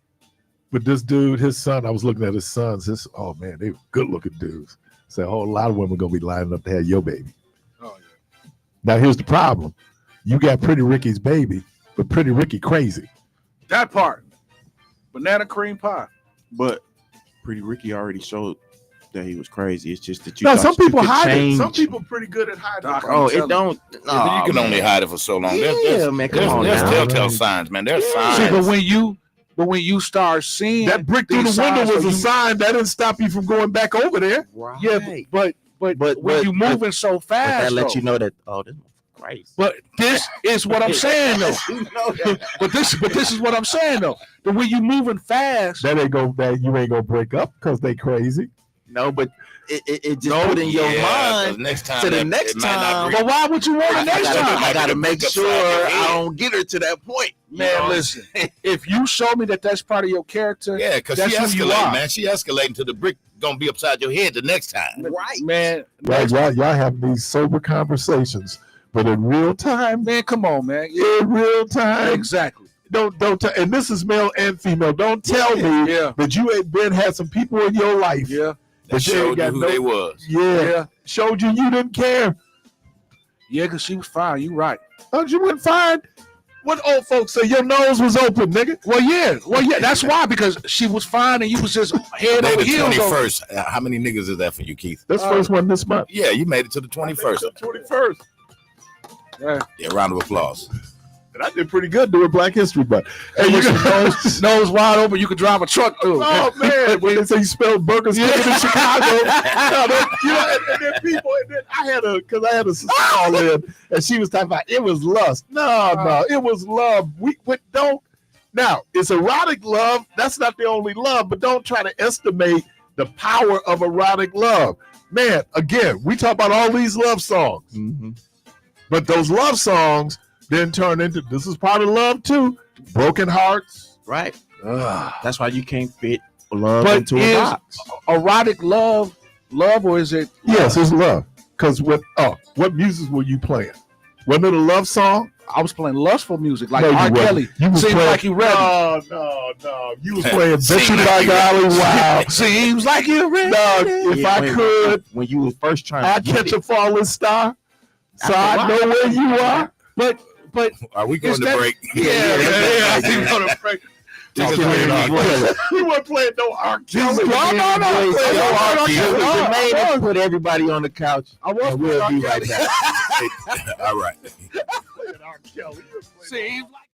But this dude, his son, I was looking at his sons. Oh man, they were good looking dudes. So a whole lot of women gonna be lining up to have your baby. Oh yeah. Now here's the problem: you got Pretty Ricky's baby, but Pretty Ricky crazy. That part. Banana cream pie. But Pretty Ricky already showed that he was crazy. It's just that you. No, thought some you people could hide change. it. Some people pretty good at hiding. Doc, it. Oh, I'm it don't. Yeah, but you can only hide it for so long. Yeah, man, come on there's now. telltale signs, man. There's See, signs. but when you start seeing That brick through these the window signs, was so a you- sign that didn't stop you from going back over there. Right. Yeah, but when you moving so But fast, that lets though. you know that. Oh, this is crazy. But this is what I'm saying though. You know that. But this is what I'm saying though. That when you moving fast, That you ain't gonna break up because they crazy. No, but it just put in your Yeah, 'cause mind. next time to the that- next it might not time. break- but why would you want it next time? I gotta make Break sure upside your I head. don't get her to that point. You Man, know? listen. If you show me that that's part of your character, Yeah, because That's she who you escalating, are. man. She escalating to the brick gonna be upside your head the next time. Right. man, Y'all have these sober conversations, but in real time, man, come on, man. Yeah, in real time, exactly. don't tell. And this is male and female. Don't tell me Yeah, that you ain't had some people in your life. yeah, That But you ain't showed you got who no- they was. Yeah, yeah, showed you didn't care. yeah. Because she was fine. You right. Oh, you went fine. What old folks say? Your nose was open, nigga. Well, yeah. That's why, because she was fine and you was just head Made over the heels. over- 21st. How many niggas is that for you, Keith? That's first one this month. Yeah, you made it to the 21st. 21st. Yeah, round of applause. And I did pretty good doing Black History Month. Hey, And you you nose, nose wide open. You could drive a truck through. Oh man, when they say you spelled burgers cooking in Chicago, and then people, and then I had a sister call in, and she was talking about it was lust. No, it was love. We don't. Now it's erotic love. That's not the only love, but don't try to estimate the power of erotic love. Man, again, we talk about all these love songs, Mm-hmm. but those love songs then turn into this is part of love too. Broken hearts. Right. Ugh. That's why you can't fit love But into a is- box. Erotic love, or is it? Yes, it's love. Because what music were you playing? Wasn't it a love song? I was playing lustful music like No, you R. wasn't. Kelly. You was Seems playing- like you ready. No. You was playing Bet Seems You like By you Golly, ready. wow. Seems like you ready. No, if Yeah, I could, when you was first trying I'd to get catch it. a falling star. So After a I while. know where you are. But Are we going Is to that- break? I think on a break. Talk You about playing R. R. Kelly. You weren't playing no R. Kelly. No. Playing no R. Kelly. The man put everybody on the couch. I was And we'll playing be R. right Kelly. back. All right. Playing R. Kelly. You were playing Seems like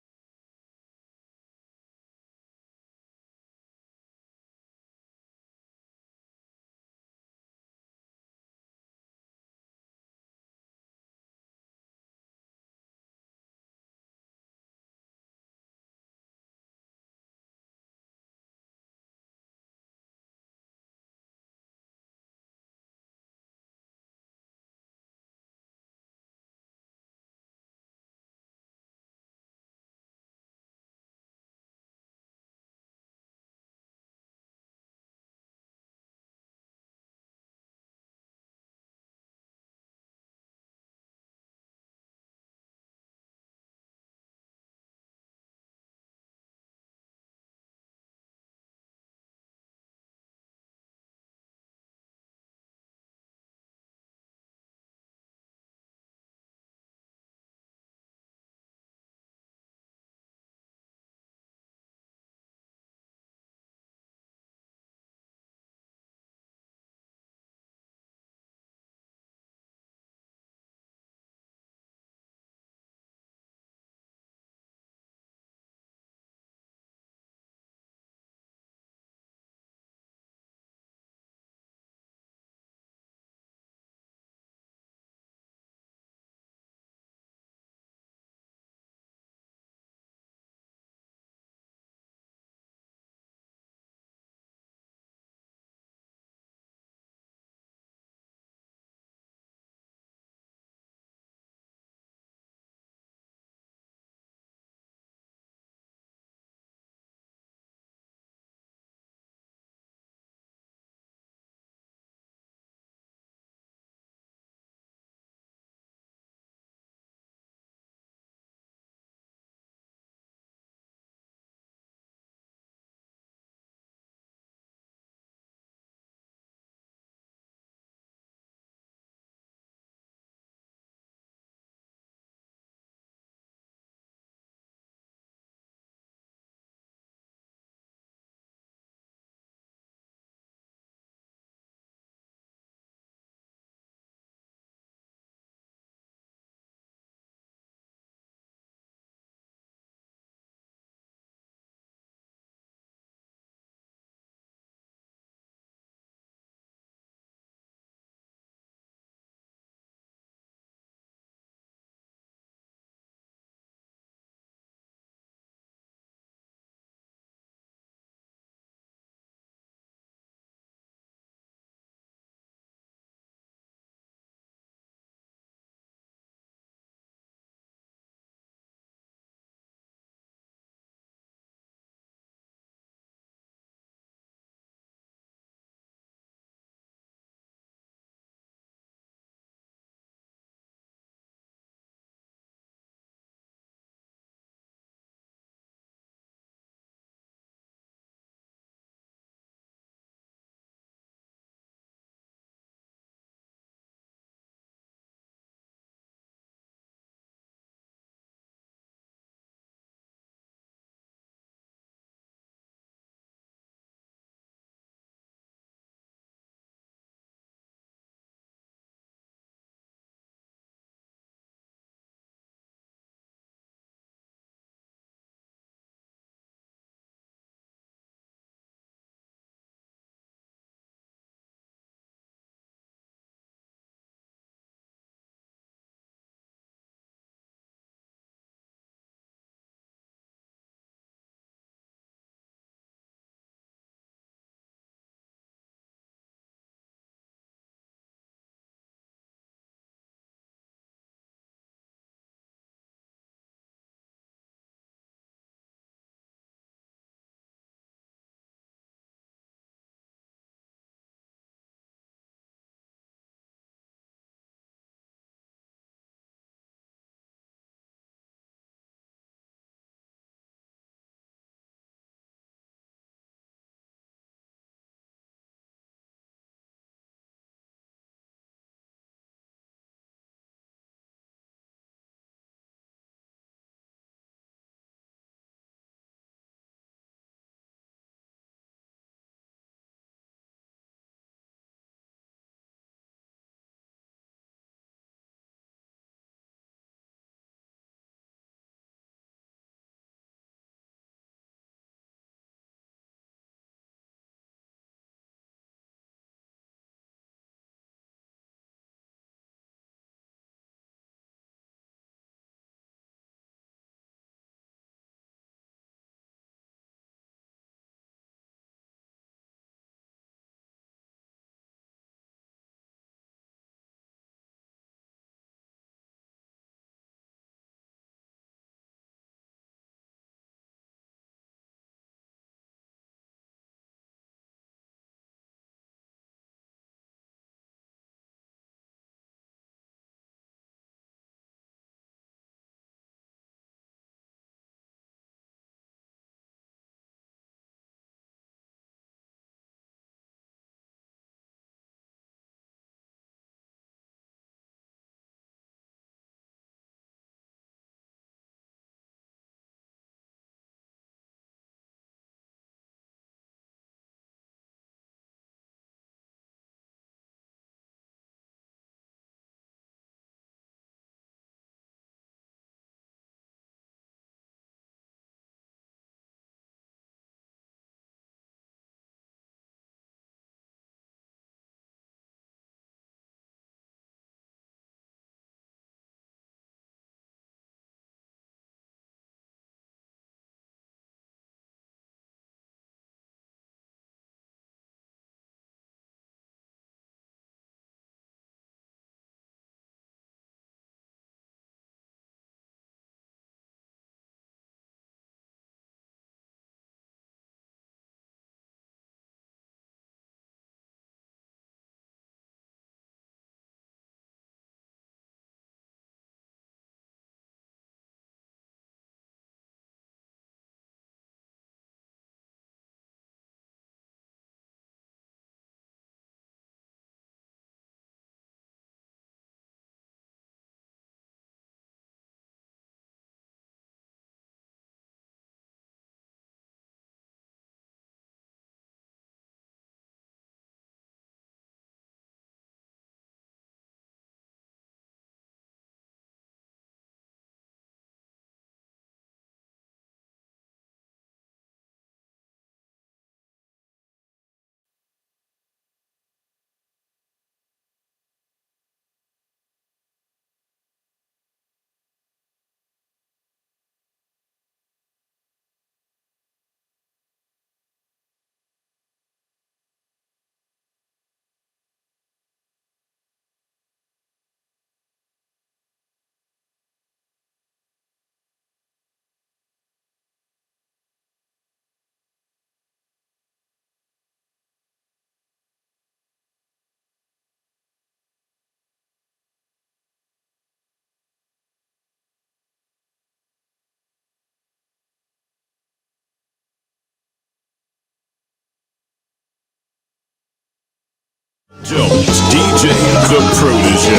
Jones, DJ The Protege.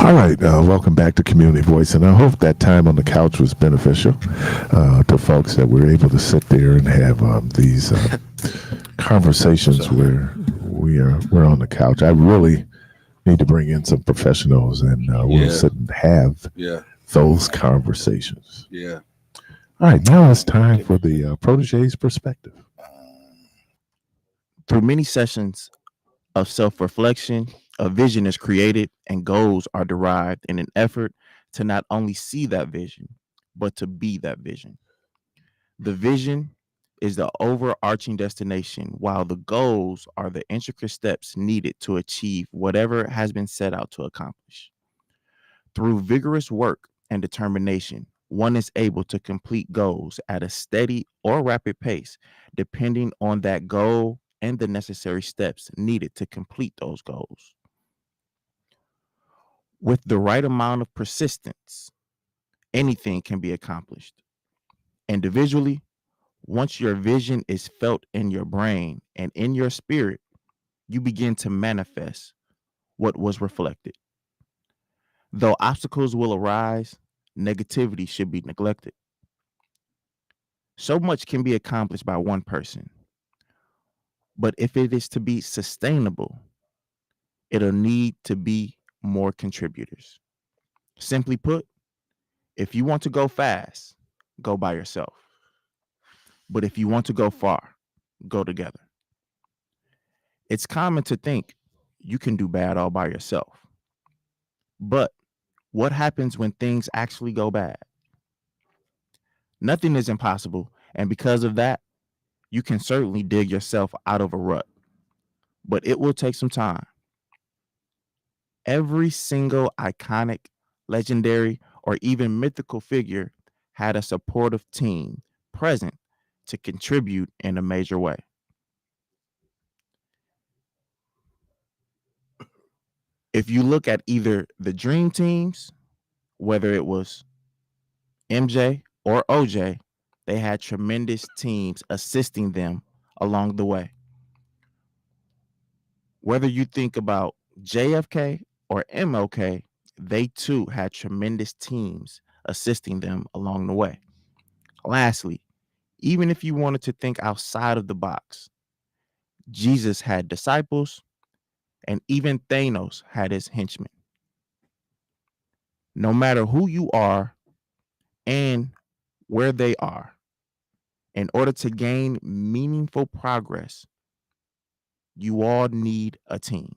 All right, welcome back to Community Voice, and I hope that time on the couch was beneficial to folks that were able to sit there and have these conversations where we're on the couch. I really need to bring in some professionals, and we'll sit and have those conversations. Yeah. All right, now it's time for the Protege's perspective. Through many sessions of self-reflection, a vision is created and goals are derived in an effort to not only see that vision, but to be that vision. The vision is the overarching destination, while the goals are the intricate steps needed to achieve whatever has been set out to accomplish. Through vigorous work and determination, one is able to complete goals at a steady or rapid pace, depending on that goal and the necessary steps needed to complete those goals. With the right amount of persistence, anything can be accomplished. Individually, once your vision is felt in your brain and in your spirit, you begin to manifest what was reflected. Though obstacles will arise, negativity should be neglected. So much can be accomplished by one person, but if it is to be sustainable, it'll need to be more contributors. Simply put, if you want to go fast, go by yourself. But if you want to go far, go together. It's common to think you can do bad all by yourself. But what happens when things actually go bad? Nothing is impossible, and because of that, you can certainly dig yourself out of a rut. But it will take some time. Every single iconic, legendary, or even mythical figure had a supportive team present to contribute in a major way. If you look at either the dream teams, whether it was MJ or OJ, they had tremendous teams assisting them along the way. Whether you think about JFK or MLK, they too had tremendous teams assisting them along the way. Lastly, even if you wanted to think outside of the box, Jesus had disciples, and even Thanos had his henchmen. No matter who you are and where they are, in order to gain meaningful progress, you all need a team.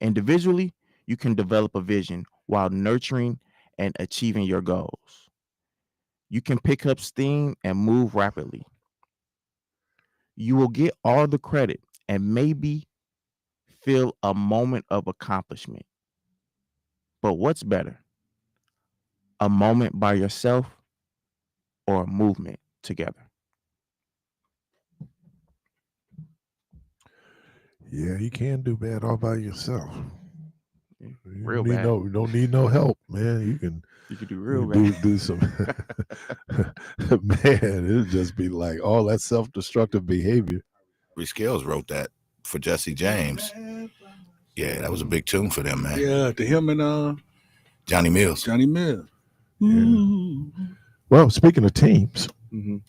Individually, you can develop a vision while nurturing and achieving your goals. You can pick up steam and move rapidly. You will get all the credit and maybe feel a moment of accomplishment. But what's better? A moment by yourself or a movement together? Yeah, you can do bad all by yourself. You Real don't need bad. you don't need no help, man. You can do real bad. do some man, it'll just be like all that self-destructive behavior. Three Scales wrote that for Jesse James. Yeah, that was a big tune for them, man. Yeah, to him and Johnny Mills. Johnny Mills. Yeah. Well, speaking of teams, Mhm.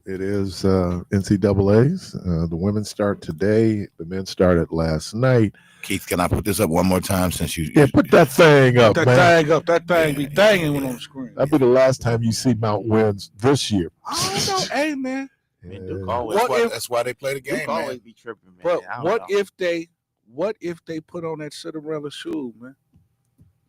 it is NCAA's. The women start today. The men started last night. Keith, can I put this up one more time since you? Yeah, put that thing up, That man. thing up. That thing be thanging when on the screen. That'll be the last time you see Mount wins this year. I don't know. Hey, man. Man, Duke Yeah. always, That's why they play the game, Duke always man. be tripping, man. But I don't what know. if they put on that Cinderella shoe, man?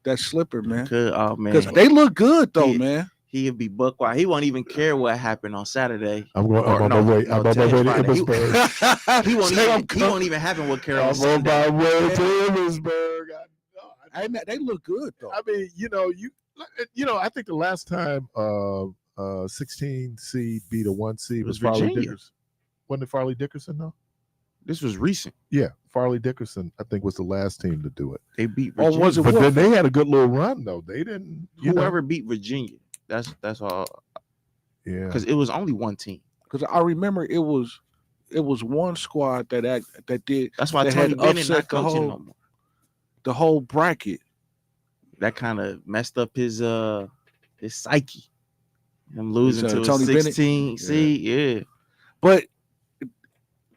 That slipper, man. Oh man, Because they look good though, He- man. He'd be buck wild. He won't even care what happened on Saturday. I'm Or on no, my way. no, I'm on my today's way to Friday. Emmitsburg. He won't Say even. I'm He won't even happen what care on I'm on Sunday. my way to Emmitsburg. Hey, man, they look good though. I mean, I think the last time 16 seed beat a 1 seed It was was Farley Virginia. Dickerson. Wasn't it Farley Dickerson though? This was recent. Yeah, Farley Dickerson, I think, was the last team to do it. They beat Or Virginia. was it But what? then they had a good little run though. They didn't. Whoever beat Virginia. That's all. Yeah. Because it was only one team. Because I remember it was one squad that did. That's why They Tony had Bennett upset not the coaching whole- no more. The whole bracket. That kind of messed up his psyche. Him losing to a Tony Bennett? 16 seed, yeah. But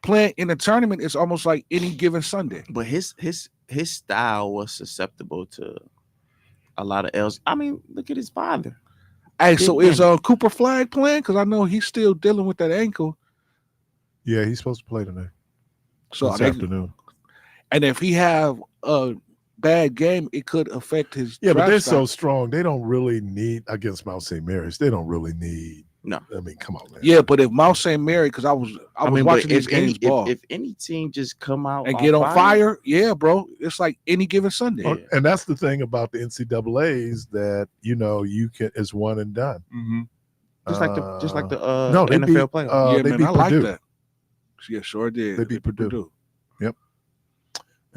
playing in a tournament is almost like any given Sunday. But his style was susceptible to a lot of else. I mean, look at his father. Hey, so Big is Cooper Flag playing? Because I know he's still dealing with that ankle. Yeah, he's supposed to play tonight. So This they- afternoon. and if he have a bad game, it could affect his. Yeah, but draft they're so stock. strong. They don't really need against Mount St. Mary's. They don't really need. No. I mean, come on, man. Yeah, but if Mount St. Mary, because I was mean, watching but these games ball if any team just come out and get on fire, yeah, bro, it's like any given Sunday. Yeah. And that's the thing about the NCAA's that you can it's one and done. Mm-hmm. just like the no, they NFL beat, playoff. Yeah, they man, beat I like Purdue. that. Yeah, sure did. They beat Purdue.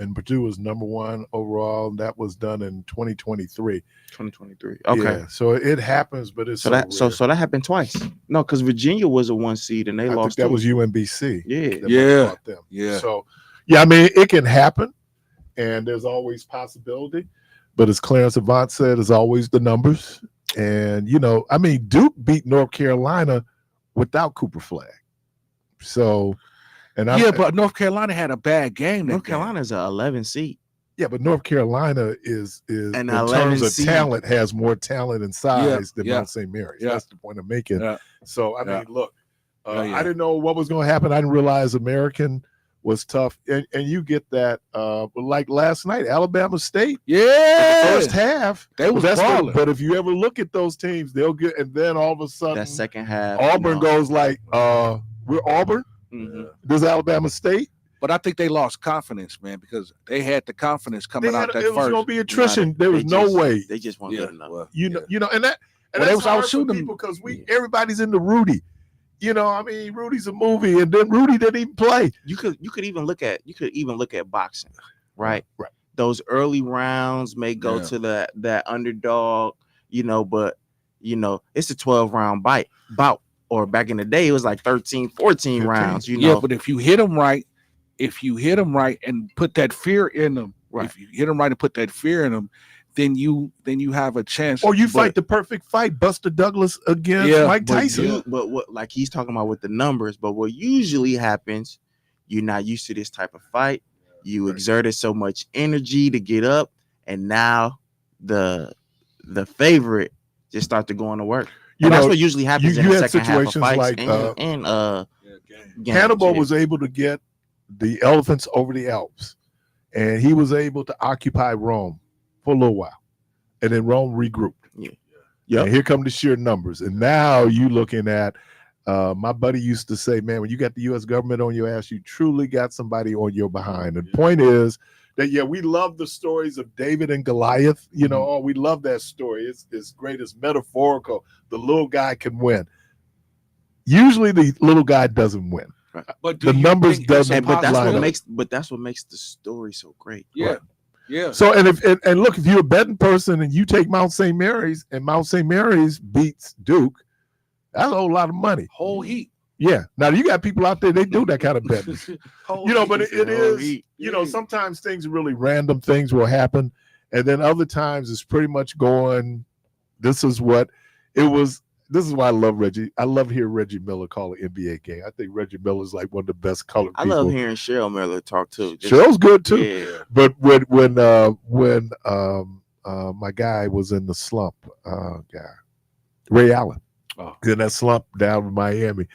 And Purdue was number 1 overall. And that was done in 2023. 2023. Okay. Yeah, so it happens, but it's So that rare. so that happened twice. No, because Virginia was a 1 seed and they I think lost. that too. was UMBC. Yeah. that Yeah. fought them. Yeah. So yeah, I mean it can happen, and there's always possibility. But as Clarence Avant said, it's always the numbers. And I mean, Duke beat North Carolina without Cooper Flag. So, But North Carolina had a bad game. North Carolina's an 11 seed. yeah, but North Carolina is An in 11 terms of seed. talent has more talent and size than yeah. Mount St. Mary's. Yeah. That's the point I'm making. Yeah. So I Yeah. mean, look, Yeah. I didn't know what was going to happen. I didn't realize American was tough, and you get that. Like last night, Alabama State. Yeah, First half, they was that's balling. but if you ever look at those teams, they'll get, and then all of a sudden, That second half. Auburn goes like, we're Auburn. Mhm. Does Alabama State? But I think they lost confidence, man, because they had the confidence coming out that it was first. going to be attrition. There was They no just- way. They just weren't Yeah, good enough. well, And Well, that's they was hard for out-shooting them. people because everybody's into Rudy. I mean, Rudy's a movie, and then Rudy didn't even play. You could even look at boxing, right? Right. Those early rounds may go Yeah. to that underdog, but it's a 12-round bout. Or back in the day, it was like 13, 14 rounds, Yeah, but if you hit them right, and put that fear in them, Right. if you hit them right and put that fear in them, then you have a chance. Or you But- fight the perfect fight, Buster Douglas against Yeah, Mike but Tyson. But what, like he's talking about with the numbers, but what usually happens, you're not used to this type of fight. You exerted so much energy to get up, and now the favorite just start to go on to work. And that's what usually happens in you the had second half of situations fights like, and games, Hannibal yeah. was able to get the elephants over the Alps, and he was able to occupy Rome for a little while, and then Rome regrouped. Yep. And here come the sheer numbers, and now you looking at. My buddy used to say, "Man, when you got the U.S. government on your ass, you truly got somebody on your behind." And the point is that we love the stories of David and Goliath. We love that story. It's great. It's metaphorical. The little guy can win. Usually, the little guy doesn't win. But the do you numbers think it's doesn't a But that's line what up. makes the story so great. Yeah, Right. yeah. So and look, if you're a betting person and you take Mount St. Mary's and Mount St. Mary's beats Duke, that's a whole lot of money. Whole heat. Yeah. Now you got people out there, they do that kind of betting. But it is, sometimes things are really random, things will happen. And then other times it's pretty much going, this is what it was. This is why I love Reggie. I love hearing Reggie Miller call an NBA game. I think Reggie Miller is like one of the best colored I people. love hearing Cheryl Miller talk too. Cheryl's good too. Yeah. But when my guy was in the slump, Ray Allen, in that slump down in Miami,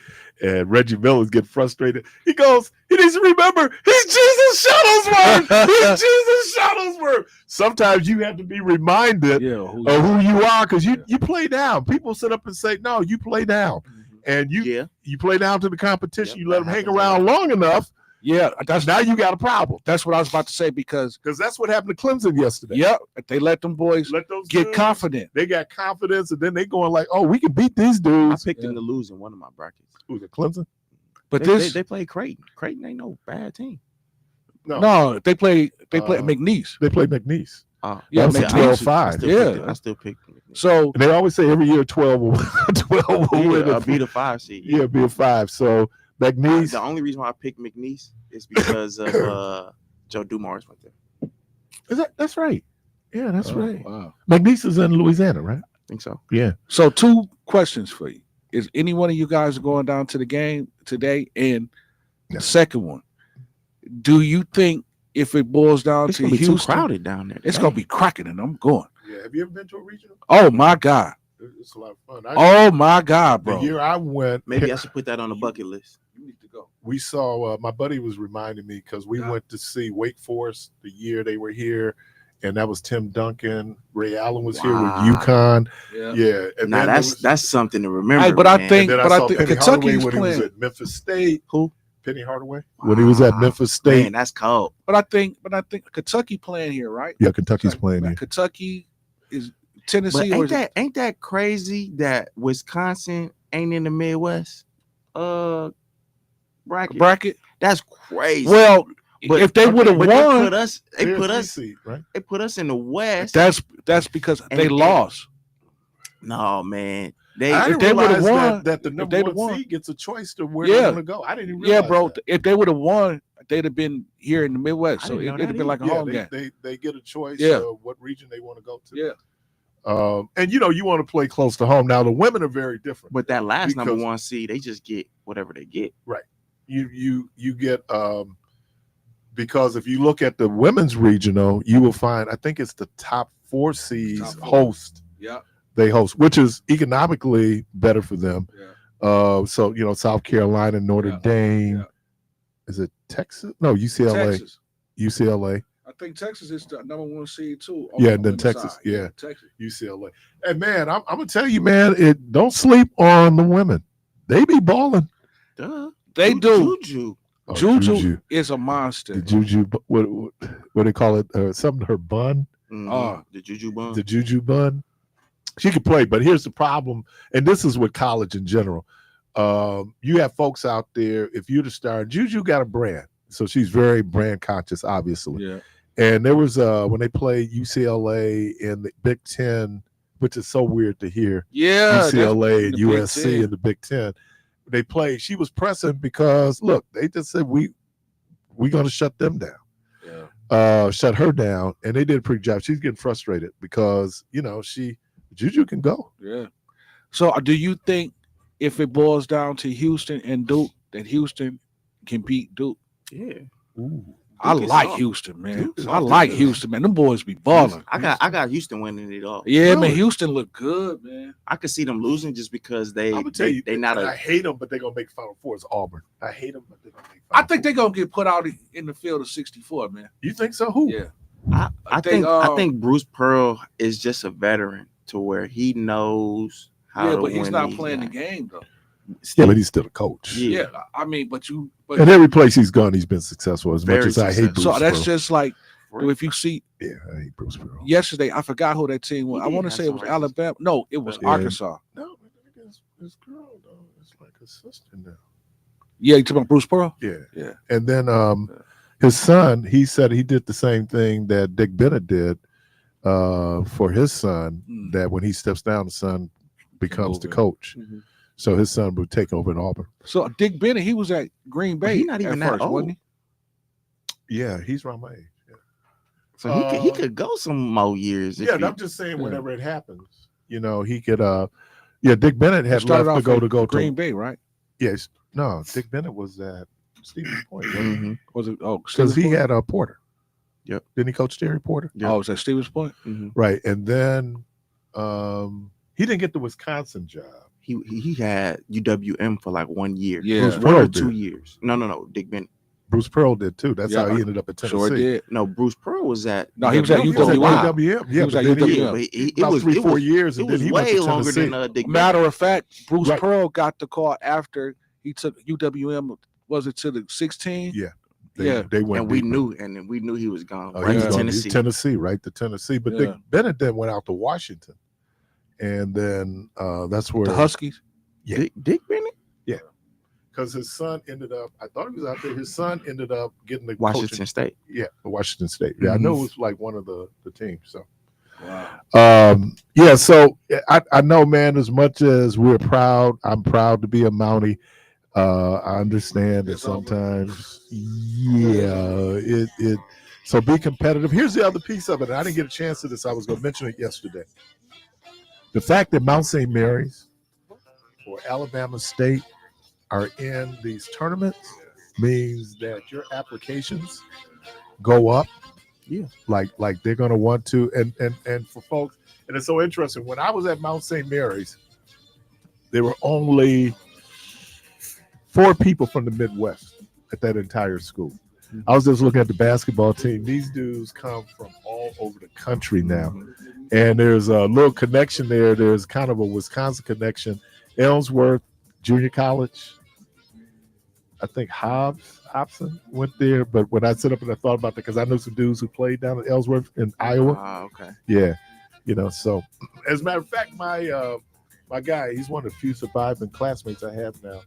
and Reggie Miller's getting frustrated. He goes, he needs to remember, he's Jesus Shuttlesworth. He's Jesus Shuttlesworth. Sometimes you have to be reminded of who you are, because you play down. People sit up and say, no, you play down. And you play down to the competition. You let them hang around long enough. Yeah, Now you got a problem. That's what I was about to say, because that's what happened to Clemson yesterday. Yep, they let them boys Let those get dudes- confident. They got confidence, and then they going like, "Oh, we can beat these I dudes." picked them to lose in one of my brackets. Who's it, Clemson? But They played Creighton. Creighton ain't no bad team. no, they play McNeese. They played McNeese. Yeah, That was a McNeese. 12-5. I still picked them. So And they always say every year 12 will, 12 will win. Be the 5 seed. Yeah, be a 5. So McNeese. The only reason why I picked McNeese is because of Joe Dumars went there. That's right. Yeah, that's right. Wow. McNeese is in Louisiana, right? I think so. Yeah. So 2 questions for you. Is any one of you guys going down to the game today? And the second one, do you think if it boils down It's to gonna be Houston, too crowded down there. it's gonna be cracking, and I'm going. Yeah. Have you ever been to a regional? Oh my God. It's a lot of fun. Oh my God, bro. The year I went, Maybe I should put that on the bucket list. You need to go. we saw. My buddy was reminding me because we went to see Wake Forest the year they were here, and that was Tim Duncan. Ray Allen was here with Wow. UConn. Yeah. Yeah. And Now then that's something to remember. Hey, but I man. think- then I but I saw think Penny Kentucky Hardaway is when he was playing. at Memphis State. Who? Penny Hardaway when he was at Memphis State. Man, that's cold. But I think Kentucky playing here, right? Yeah, Kentucky's playing here. Kentucky is But Tennessee. or is it- ain't that crazy that Wisconsin ain't in the Midwest bracket? bracket? That's crazy. Well, But- if they would have but won, they put us They're a 3 seed, right? they put us in the West. that's because they And- lost. No, man. They I If didn't they would've realize won- that the if number they'd one won- seed gets a choice to where Yeah. they're going to go. I didn't even realize Yeah, bro. that. If they would have won, they'd have been here in the Midwest. I So didn't know it'd have that been like a Yeah, home game. they get a choice Yeah. of what region they want to go to. Yeah. And you want to play close to home. Now the women are very different. But that last number Because- 1 seed, they just get whatever they get. You get because if you look at the women's regional, you will find I think it's the top 4 seeds Top 4. host. Yeah. They host, which is economically better for them. Yeah. So South Carolina, Notre Yeah. Dame. Yeah. Is it Texas? No, UCLA. Texas. UCLA. I think Texas is the number 1 seed too. Yeah, on and then the Texas, side. yeah. Texas. UCLA. And man, I'm gonna tell you, man, don't sleep on the women. They be balling. Duh. They do. Juju. Oh, Juju is a monster. The Juju, what they call it? Something her bun, Mhm. The Juju bun. the Juju bun. She could play, but here's the problem, and this is with college in general. You have folks out there. If you're the star, Juju got a brand, so she's very brand conscious, obviously. Yeah. And there was when they played UCLA in the Big Ten, which is so weird to hear. Yeah. UCLA and the Big USC Ten. in the Big Ten. They played. She was pressing because look, they just said we're going to shut them down, shut her down, and they did a pretty job. She's getting frustrated because Juju can go. Yeah. So do you think if it boils down to Houston and Duke, that Houston can beat Duke? Yeah. Ooh. I Duke is like soft. Houston, man. Duke is I soft. like Duke is- Houston, man. Them boys be balling. I got Houston winning it all. Yeah, man. Really? Houston look good, man. I could see them losing just because I'm gonna tell you, they not I a hate them, but they're gonna make Final Four. It's Auburn. I hate them, but they're gonna make. I Final think Four. they're gonna get put out in the field of 64, man. You think so? Who? Yeah. I think, think Bruce Pearl is just a veteran to where he knows how Yeah, to but he's win not these playing the games. game though. Yeah, but he's still a coach. Yeah. Yeah, I mean, but And every place he's gone, he's been successful. As much Very as I hate successful. Bruce so that's Pearl. just like if you see Yeah, I hate Bruce Pearl. yesterday, I forgot who that team was. He I did want to have say it some was racist- Alabama. No, it was Yeah. Arkansas. No, but his girl though. It's like a sister now. Yeah, you talking about Bruce Pearl? Yeah. Yeah. And then his son, he said he did the same thing that Dick Bennett did for his son, Mm. that when he steps down, the son becomes the over. coach. Mhm. So his son would take over at Auburn. So Dick Bennett, he was at Green But Bay. he not even at that first, old. wasn't he? Yeah, he's around my age. Yeah, So he could go some more years. If yeah he, I'm just saying Yeah. whenever it happens, he could Dick Bennett He had started left to off go at Green to Bay, right? yes. No, Dick Bennett was at Stevens Point, Mhm. Was it? Oh, because Stevens he Point? had a Porter. Yep. Didn't he coach Terry Porter? Yeah. Oh, was that Stevens Point? Mhm. Right. And then he didn't get the Wisconsin job. He had UWM for like 1 year. Yeah. It was Bruce 1 or Pearl 2 did. years. No. Dick Bennett. Bruce Pearl did too. That's Yeah, how he ended up at Tennessee. Sure did. No, Bruce Pearl was at. No, he was at No, he was at UWM. UWM. He Yeah, was but at then UWM. Yeah, but it about was 3-4 it years, It and then was he went way to longer Tennessee. than Dick Bennett. Matter of fact, Bruce Right. Pearl got the call after he took UWM. Was it to the 16? Yeah. Yeah. They went And we deeper. knew he was gone. Oh, Right he was to going Tennessee. to Tennessee, right to Tennessee. But Dick Yeah. Bennett then went out to Washington, and then that's where The Huskies. Yeah. Dick Bennett. because his son ended up. I thought he was out there. His son ended up getting the Washington coaching- State. Yeah, Washington State. Yeah, I know it was like one of the teams. So. Wow. So I know, man, as much as we're proud, I'm proud to be a Mountie. I understand that sometimes, yeah, it. So be competitive. Here's the other piece of it. I didn't get a chance to this. I was going to mention it yesterday. The fact that Mount St. Mary's or Alabama State are in these tournaments means that your applications go up. Yeah. Like they're going to want to. And for folks, and it's so interesting. When I was at Mount St. Mary's, there were only 4 people from the Midwest at that entire school. I was just looking at the basketball team. These dudes come from all over the country now. And there's a little connection there. There's kind of a Wisconsin connection. Ellsworth Junior College. I think Hobson went there. But when I sit up and I thought about that, because I know some dudes who played down at Ellsworth in Iowa. Okay. Yeah. So as a matter of fact, my guy, he's one of the few surviving classmates I have now.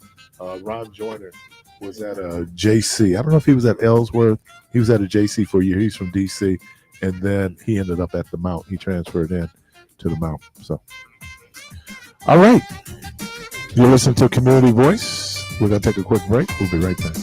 Ron Joyner was at a JC. I don't know if he was at Ellsworth. He was at a JC for a year. He's from DC. And then he ended up at the Mount. He transferred in to the Mount. So, all right. You're listening to Community Voice. We're going to take a quick break. We'll be right back.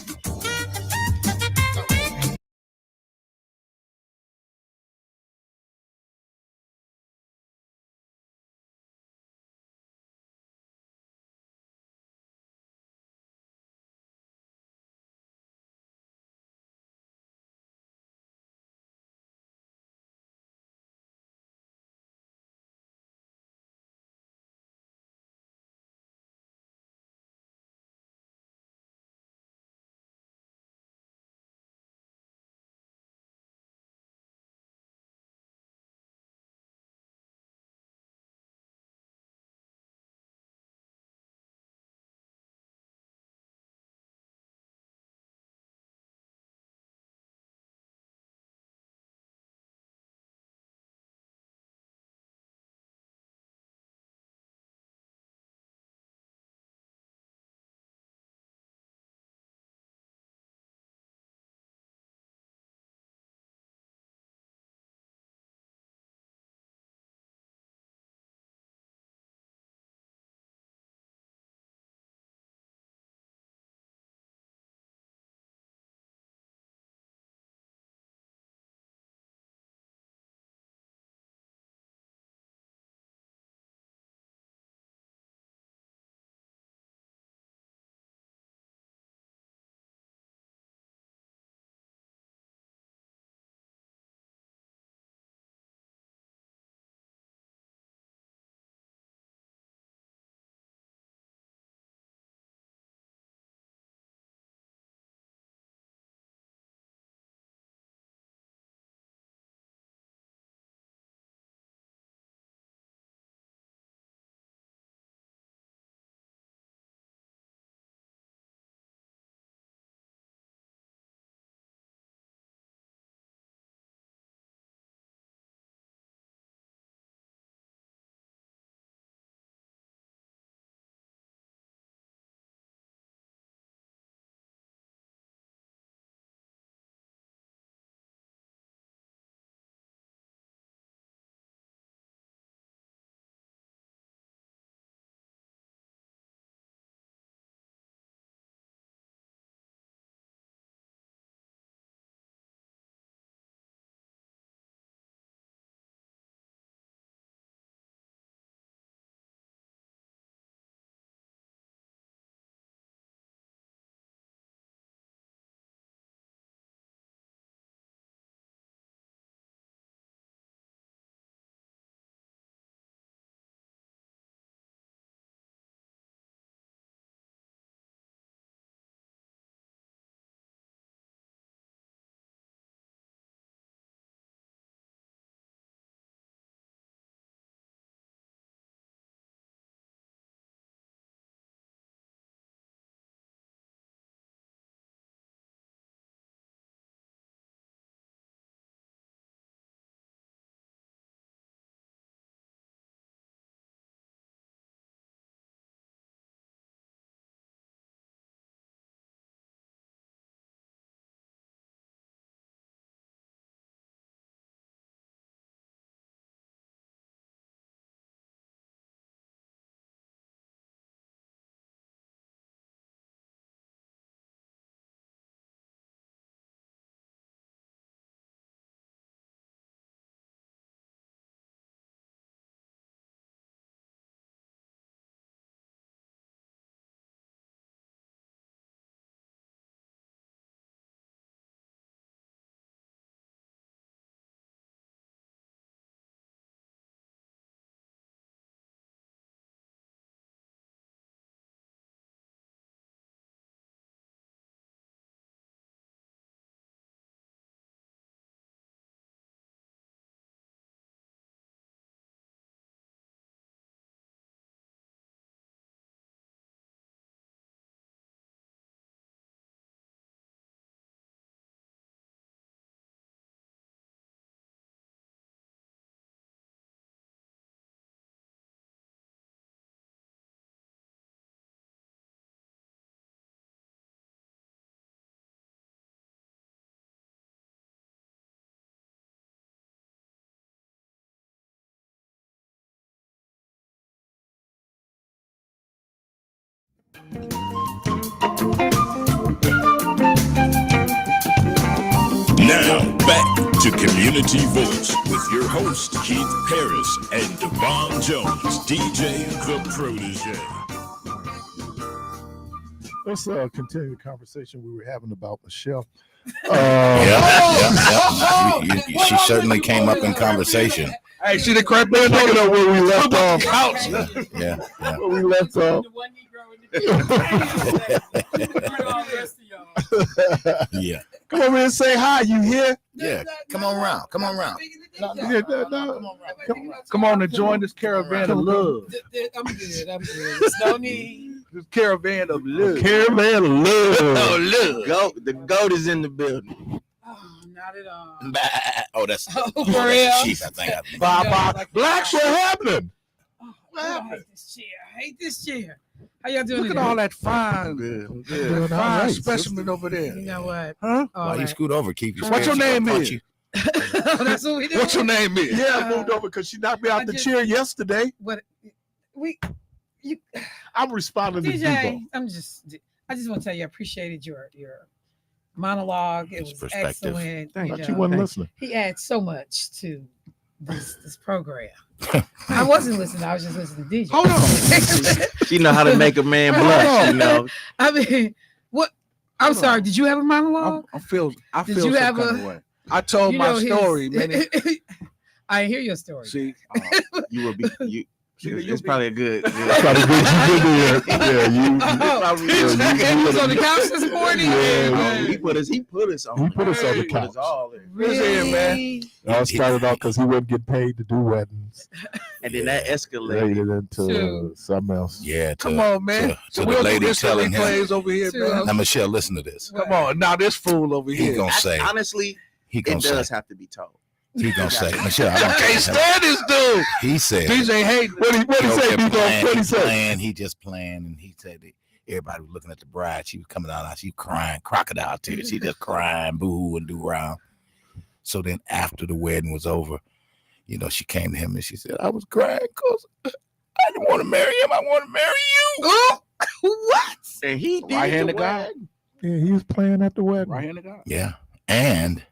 Now back to Community Voice with your host Keith Parris and Devon Jones, DJ The Protege. Let's continue the conversation we were having about Michelle. She certainly came up in conversation. Hey, she the correct man. Picking up where we left off. Yeah. Where we left off. Yeah. Come over here and say hi. You here? Yeah. Come on around. Come on around. Come on and join this caravan of love. I'm good. There's no need. This caravan of love. Caravan of love. Oh, look, the goat is in the building. Oh, not at all. Oh, that's For real? Chief, I think. Bye. Blacks, what happened? I hate this chair. How y'all doing? Look at today? all that fine, Doing all fine right, specimen over there. You know what? Huh? Why you scoot over, Keith? What's your name is? That's what we do. What's your name is? Yeah, I moved over because she knocked me out the chair yesterday. What? I'm responding to DJ, Debo. I just want to tell you, I appreciated your monologue. It was perspective. excellent. I thought you wasn't listening. He adds so much to this program. I wasn't listening. I was just listening to DJ. Hold on. She know how to make a man blush, you know. I mean, what? I'm sorry. Did you have a monologue? I feel Did some you have kind of way. I told my story, man. I hear your story. See, You will be you. It's probably a good. Probably good you did there. Yeah, He was on the couch this morning. He put us on. He put us on the He put couch. us all in. Really? Man. It all started off because he wouldn't get paid to do weddings. And then that escalated. Later into something else. Yeah. Come on, man. To we'll the do lady this telling him. replays over here, man. Now, Michelle, listen to this. Come on. Now this fool over He here. gonna say. Honestly, He it gonna say. does have to be told. He gonna say. Michelle, I I don't can't stand this dude. He said. DJ hate. What he say, Debo? What he say? Playing, he just playing, and he said that everybody was looking at the bride. She was coming out, she was crying, crocodile tears. She just crying, boo and do round. So then after the wedding was over, you know, she came to him and she said, I was crying because I didn't want to marry him. I want to marry you. What? And he did Right-handed the guy. wedding. Yeah, he was playing at the wedding. Right-handed guy. Yeah. And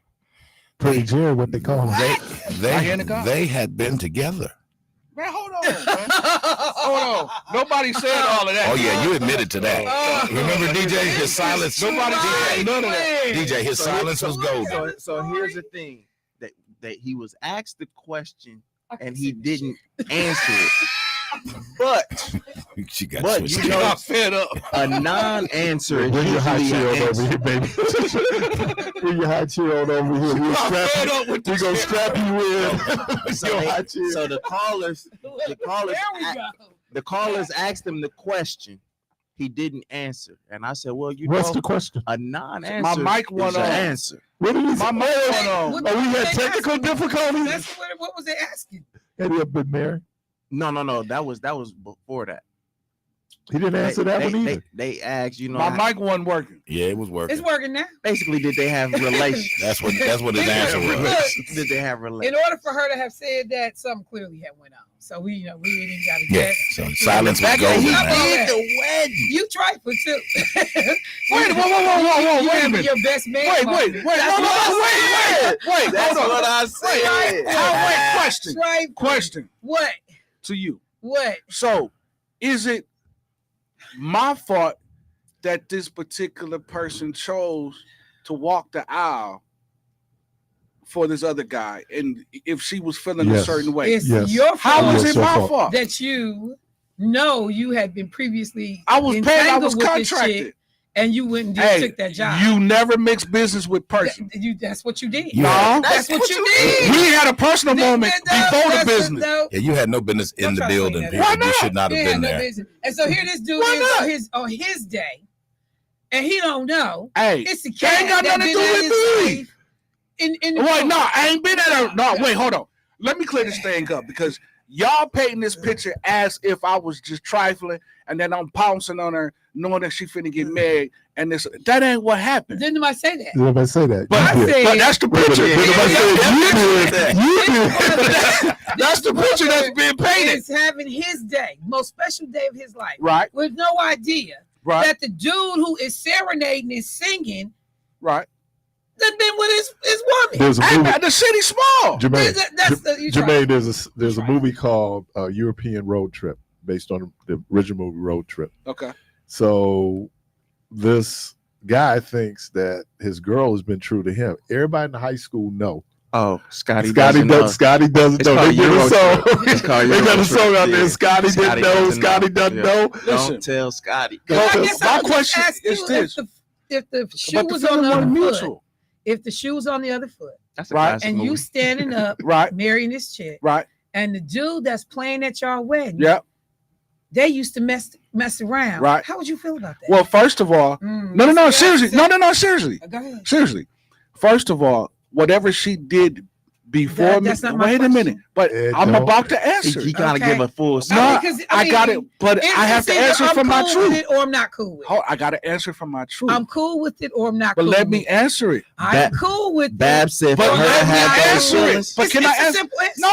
Pretty Jerry, what they call him. they had been together. Man, hold on, man. Hold on. Nobody said all of that. Oh, yeah, you admitted to that. Remember, DJ, his silence. Nobody said none of that. DJ, his silence was golden. So here's the thing that he was asked the question and he didn't answer it. But She got But switched. you know, I'm fed up. a non-answer is Bring your high usually chair an on over answer. here, baby. Bring your high chair on over here. We'll fed up with we're gonna strap you in. So, Your high chair. so the callers asked him the question. He didn't answer, and I said, "Well, you What's know, the question? a non-answer. My mic went is an off. answer. What did he say? My mic went on. What Oh, we had they technical asking? difficulties. That's what was they asking? Had he have been married? No. That was before that. He didn't answer that one either. They asked, you know, My mic wasn't working. Yeah, it was working. It's working now. basically, did they have relations? That's what his answer was. Did they have In relations? order for her to have said that, something clearly had went on. So we didn't got to Yeah. get. So silence was He golden, man. did the wedding. You trifle too. Wait, whoa, You wait a have minute. your best man. Wait, moment. wait, That's no, what wait, That's hold on. what I said. Question. Trifle. Question What? to you. What? So, is it my fault that this particular person chose to walk the aisle for this other guy, and if she was feeling a Yes. certain way? It's Yes. your How fault was Yes, it your my fault. fault? that you know you had been previously I was paid. I entangled was with this chick, contracted. and you went and just Hey, took that job. you never mix business with person. That's what you did. You No, had- That's what you did. we had a personal moment before the That's business. Yeah, you had no business in Don't the try to say building, that. people. Why You not? should not have Yeah, been no there. business. And so here this dude Why is not? on his day, and he don't know. Hey, It's the that cat ain't got that nothing to been do at with his me. life in the Wait, no, I ain't been at her. No, wait, hold on. Let me clear this thing up because y'all painting this picture as if I was just trifling and then I'm pouncing on her, knowing that she finna get married. And that ain't what happened. Didn't I say that? Did anybody say that? But, You did. but that's the Wait a picture. minute. Did anybody say you did? That's the picture that's being painted. Is having his day, most special day of his life, Right. with no idea Right. that the dude who is serenading and singing Right. done been with his woman. There's a Hey, movie. man, the city's small. Jermaine, You Jermaine, try. there's a movie called European Road Trip based on the original movie Road Trip. Okay. So this guy thinks that his girl has been true to him. Everybody in the high school know. Oh, Scotty doesn't know. Scotty doesn't It's know. called They did Euro a song. Trip. It's called They Euro got a Trip. song out there. Yeah. Scotty didn't know. Scotty doesn't Yeah. know. Listen. Don't tell Scotty. I guess My I would just question ask is you this. if the shoe But the was on feeling the wasn't other foot, mutual. if the shoe was on the other foot, That's a Right. classic and you movie. standing up, Right. marrying this chick, Right. and the dude that's playing at your wedding, Yep. they used to mess around. Right. How would you feel about that? Well, first of all, no, seriously. No, seriously. Go ahead. Seriously. First of all, whatever she did before me, That's not my wait a question. minute. But It I'm don't- about to answer. He gotta Okay. give a full No, stop. because, I got it, but I have to answer from my I'm cool truth. with it or I'm not cool with it. Hold, I got to answer from my truth. I'm cool with it or I'm not But cool let with me it. answer it. I'm Ba- cool with Bab it. said But for her let to me have those answer it. feelings. But can I it's a answer? simple answer. No,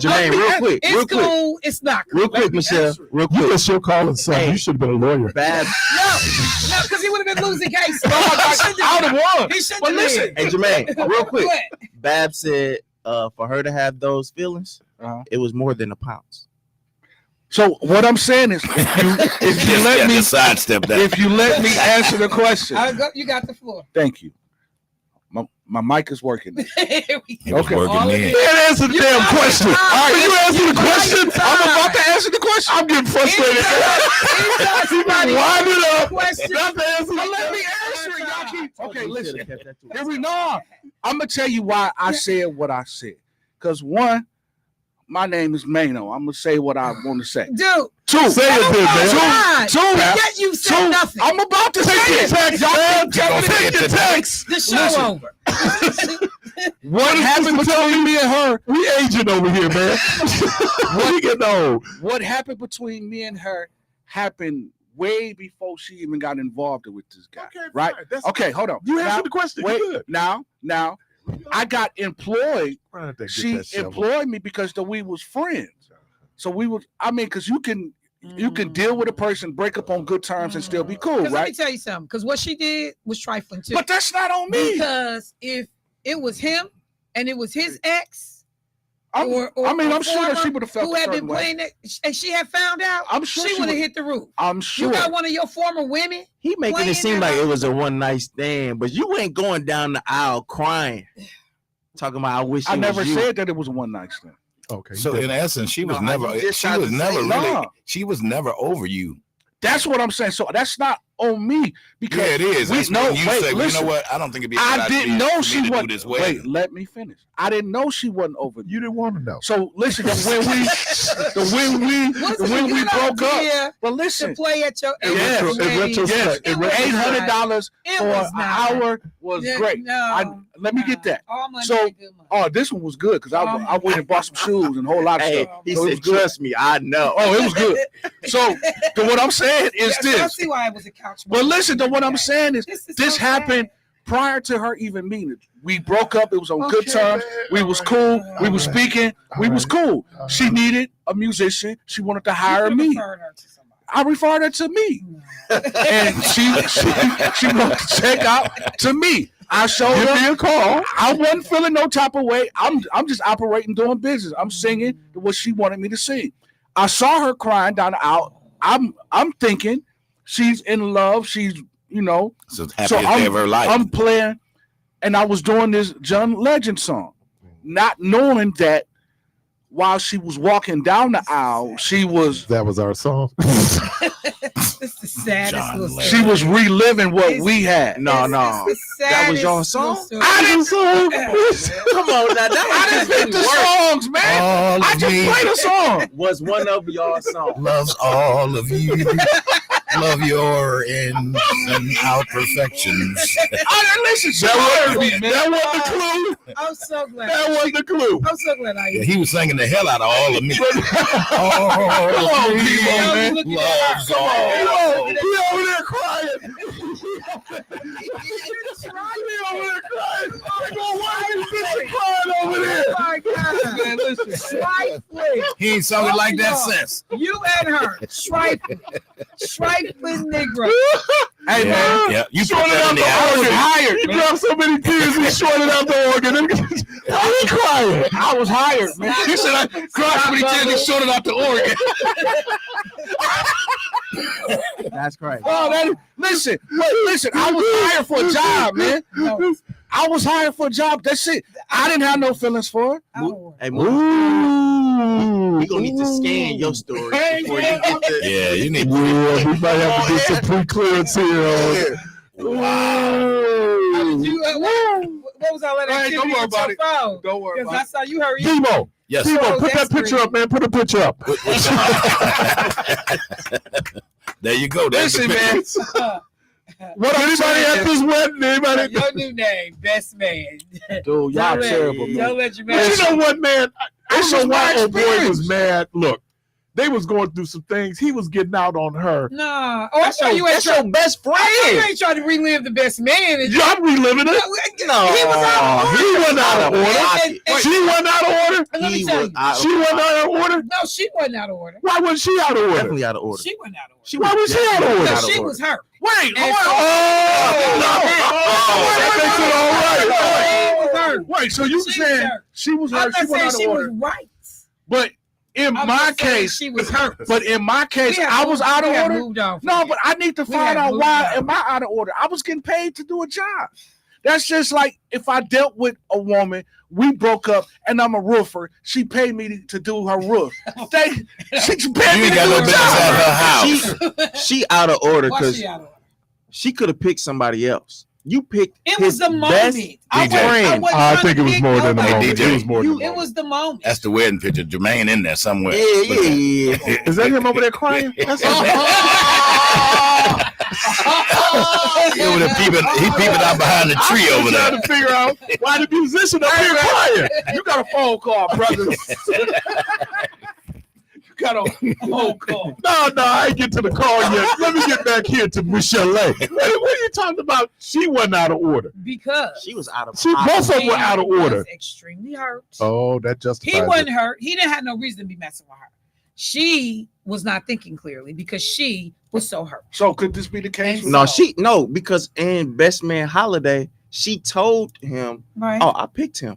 Jermaine, let me real an- quick, It's real quick, cool. It's not cool. real quick, Let me Michelle, answer it. real You quick. just your calling son. Hey. You should have been a lawyer. Bab, No, because he would have been losing cases. I would have won. He shouldn't But have listen, been. hey Jermaine, real quick. Go ahead. Bab said for her to have those feelings, it was more than a pounce. so what I'm saying is, if you let me, just sidestep that. if you let me answer the question, You got the floor. thank you. My mic is working. Here we He was Okay. working All of in. it. Can't answer the damn got question. time. All right, You you answer the got question. time. I'm about to answer the question. I'm getting frustrated. Anytime somebody Wind it up. question, Not the answer. But let me answer it. Y'all keep. Okay, listen. Here we know. I'm gonna tell you why I said what I said. Because one, my name is Mano. I'm gonna say what I want to say. dude. Two, Say it, then, man. Two, Yet you said nothing. I'm about to say it. Text, Y'all man. keep taking Take it. your text. The show Listen. over. What happened between me and her? We aging over here, man. We getting old. What happened between me and her happened way before she even got involved with this guy. Okay, right? fine. That's- Okay, hold on. You Now, answered the question. wait, Good. now, I got employed. Get She that shovel. employed me because we was friends. So we was, I mean, because you can deal with a person, break up on good terms, and still be cool, Because let me right? tell you something. Because what she did was trifling too. But that's not on me. Because if it was him and it was his ex, I'm or sure that former she would have felt who a had been certain way. playing it, and she had found out, I'm sure she she would have would- hit the roof. I'm You sure. got one of your former women. He making Playing it seem that like it out. was a one night stand, but you ain't going down the aisle crying, talking about I wish. I it never was you. said that it was a one night stand. Okay. So in essence, she was No, never. you just She tried was to never say really. no. She was never over you. That's what I'm saying. So that's not on me because Yeah, it is. we That's no when you wait. say, well, Listen, you know what? I don't think it'd be. a good I idea didn't know for me she to do wasn't. this way. Wait, let me finish. I didn't know she wasn't over me. You didn't want to know. So listen, when we broke up. But to listen, play at your Yes, ex in retrospect, yes, in $800 It for was an not. hour was Yeah, great. No, Let me get that. All money So, ain't good money. Oh, this one was good because I went and bought some shoes and a whole lot of Hey, stuff. he So it was said, good. "Trust me, I know." Oh, it was good. So what I'm saying is So I this. see why it was a couch. But listen, to what I'm saying is This this so happened sad. prior to her even meeting it. We broke up. It was on good Okay, terms. man. We was All cool. right. We was All right. speaking. We was cool. She needed a musician. She wanted to hire You me. referred her to somebody. I referred her to me, and she wrote the check out to me. I showed Give me her a call. I wasn't feeling no type of way. I'm just operating, doing business. I'm singing what she wanted me to sing. I saw her crying down the aisle. I'm thinking she's in love. She's So happiest day of her life. I'm playing, and I was doing this John Legend song, not knowing that while she was walking down the aisle, she was our song. It's the saddest John little Legend. she story. was reliving what It's- we had. No, It's the that was your saddest song? little story. I didn't Come on, now I that didn't was pick the just songs, man. All I of just me played a song. was one of your songs. loves all of you. Love your ins and out perfections. I didn't listen. That wasn't wasn't the clue. I'm so glad. That wasn't the clue. I'm so glad I. Yeah, he was singing the hell out of all of me. All Come on, of me people, man. Look at loves that. all. He over there crying. Oh my God. Man, listen. Trifling. He ain't sung it like that since. You and her. Striping Negro. Hey, man. Yeah, you put Shorted that out in the the organ. hired, He man. dropped so many tears, he shorted out the organ. Why are you crying? I was hired, man. He said, I cried so many tears, he shorted out the organ. That's crazy. Oh, listen, I was hired for a job, man. No, I was hired for a job. That's it. I didn't have no feelings for it. Hey, Ooh. we gonna need to scan your story before you get the. Yeah, you need to. Yeah, we might have to get some pre-clearance here. How did you, what was all that Hey, activity don't worry with about your it. phone? Don't worry Because about I saw you hurry. Timo, Yes. Timo, put that's that picture up, man. Put a picture up. There you go. There's Listen, the man. picture. What Anybody at this wedding? Anybody? Your new name, Best Man. Dude, y'all terrible, man. Don't let your But man. you know what, man? I This don't is know why my old boy experience. was mad. Look, they was going through some things. He was getting out on her. No. Oh, I thought you ain't That's your trying. best I thought you friend. ain't trying to relive the Best Man. Yeah, I'm reliving it. No, He was out of order. He wasn't out of order. And She wasn't out of order. let me He tell was you. out She of wasn't out of order. No, she wasn't out of order. Why wasn't she out of order? definitely out of order. She wasn't out of order. Why was she out of order? Because she was hurt. Wait, And hold so- on. That makes it all right. She was hurt. Wait, so you She was saying hurt. she was I'm hurt? not She saying was out she of was order. right. But in I'm my just saying case, she was hurt. but in my case, We have I was moved- out we of have order. moved on from No, that. but I need to We find have out moved why on. am I out of order. I was getting paid to do a job. That's just like if I dealt with a woman, we broke up, and I'm a roofer. She paid me to do her roof. She paid You me ain't to got do no a business job. at her house. She out of order Why because she out of order? she could have picked somebody else. You picked It his was the best moment. I DJ. wasn't I trying think to it was pick more than a nobody. moment. DJ. It was more than a It moment. was the moment. That's the wedding picture. Jermaine in there somewhere. Yeah. Is that him over there crying? That's He over there peeping out behind the tree over trying there. to figure out why the musician up here crying. You got a phone call, brother. You got a phone call. No, I ain't get to the call yet. Let me get back here to Michelle. What are you talking about? She wasn't out of order. Because She was out of Both of them were out of he order. was extremely hurt. Oh, that justifies He wasn't it. hurt. He didn't have no reason to be messing with her. She was not thinking clearly because she was so hurt. So could this be the case? No, because in Best Man Holiday, she told him, Right. "Oh, I picked him."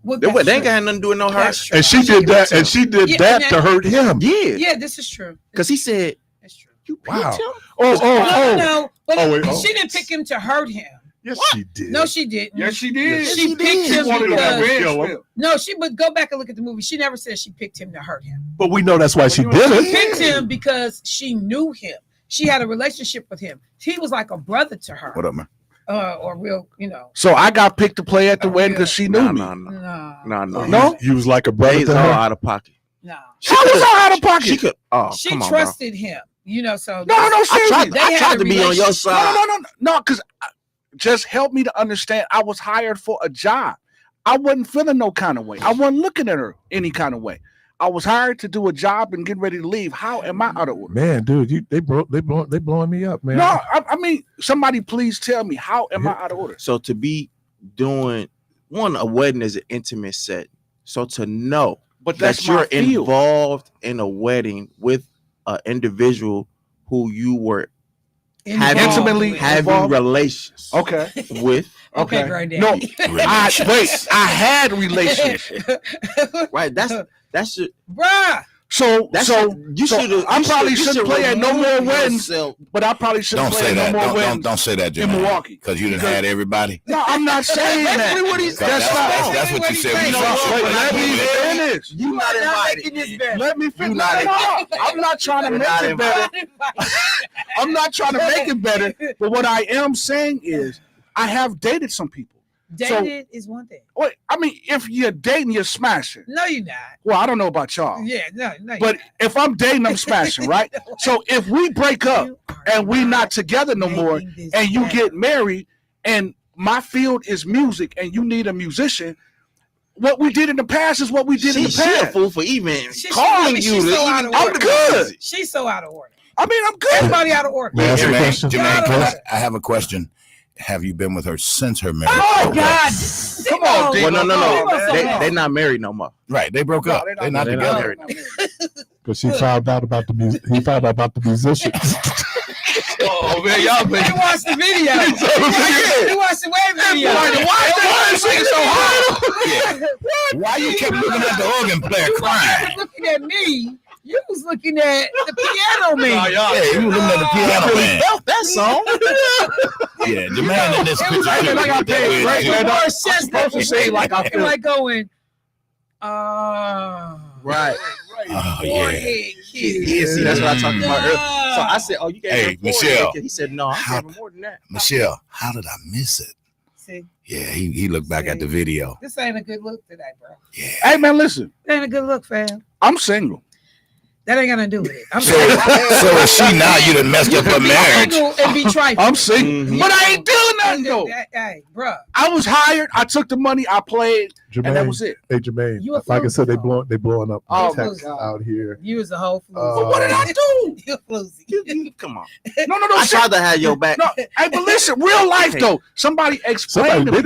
Well, They that's ain't true. got nothing to do with no hurt. That's true. And she did that, and she did Yeah, that and to hurt him. Yeah, Yeah, this is true. because he said, That's true. "You picked Wow. him." No, but Oh, wait, she didn't pick him to hurt him. Yes, she did. No, she didn't. Yes, she did. Yes, She picked him wanted to because kill him. no, but go back and look at the movie. She never said she picked him to hurt him. But we know that's why she did She it. picked him because she knew him. She had a relationship with him. He was like a brother to her. What up, man? Or real, So I got picked to play at the Oh, wedding yeah. because she knew me. No. No? You was like a brother He's to all her. out of pocket. No. How was I out of pocket? She could. Oh, She come on, bro. trusted him. So No, I seriously. They had tried a to be on your relationship. side. No, because just help me to understand. I was hired for a job. I wasn't feeling no kind of way. I wasn't looking at her any kind of way. I was hired to do a job and getting ready to leave. How am I out of order? Man, dude, they blowing me up, man. No, I mean, somebody please tell me, how am I out of order? So to be doing a wedding is an intimate set. So to know But that's that you're my field. involved in a wedding with an individual who you were Intimately having involved? relations Okay. with. Okay, Okay. granddaddy. No, I had relations. Right. That's your, Bruh. So you so should. I probably shouldn't play at no more weddings, but I probably shouldn't Don't play say at that. no more Don't, weddings. don't say that, in Milwaukee. Because you done had everybody. No, I'm not saying that. That's what you said. You know, wait, let me finish. You not invited. Let me finish. not No, I'm not trying to You're make not it better. I'm not trying to make it better. But what I am saying is, I have dated some people. Dated is one thing. Wait, I mean, if you're dating, you're smashing. No, you're not. Well, I don't know about y'all. Yeah, no. But if I'm dating, I'm smashing, right? So if we break up and we not together no more, and you get married, and my field is music, and you need a musician, what we did in the past is what we did in the She a past. fool for even She- calling she's you. so out of I'm order. good. She's so out of order. I mean, I'm good. Everybody out of order. May I ask a question? Jermaine, I have a question. Have you been with her since her marriage? Oh God! Come on, Well, no. They They're not married no more. Right, they broke up. No, They're not They're together. not married no more. because she found out about the music. He found out about the musicians. Oh man, y'all been. He watched the video. He watched the wave video. Why that singing so hard? Yeah. Why you kept looking at the organ player crying? Looking at me. You was looking at the piano man. Yeah, you were looking at the piano man. Felt that song. Yeah, the man in this It was picture. like I paid right, man. More I'm sense supposed to say like I feel. like going, Right. Oh, yeah. forehead kiss. Yeah, see, that's what I talked about earlier. So I said, "Oh, you gave Hey, him Michelle. He said, "No, I gave him more than that." Michelle, how did I miss it? See, Yeah, he looked back at the video. this ain't a good look today, bro. Yeah. Hey man, listen. It ain't a good look, fam. I'm single. That ain't gonna do with it. I'm So is she now? You done messed up her marriage. and be trifling. I'm single, but I ain't doing nothing though. Hey, bro. I was hired. I took the money. I played, and that was it. Hey, Jermaine. You a Like I said, they floozy. blowing up Oh, text my God. out here. You was a whole floozy. But What did I do? You a floozy. Come on. No. I tried to have your back. No, hey, but listen, real life though. Somebody explained Somebody to me. they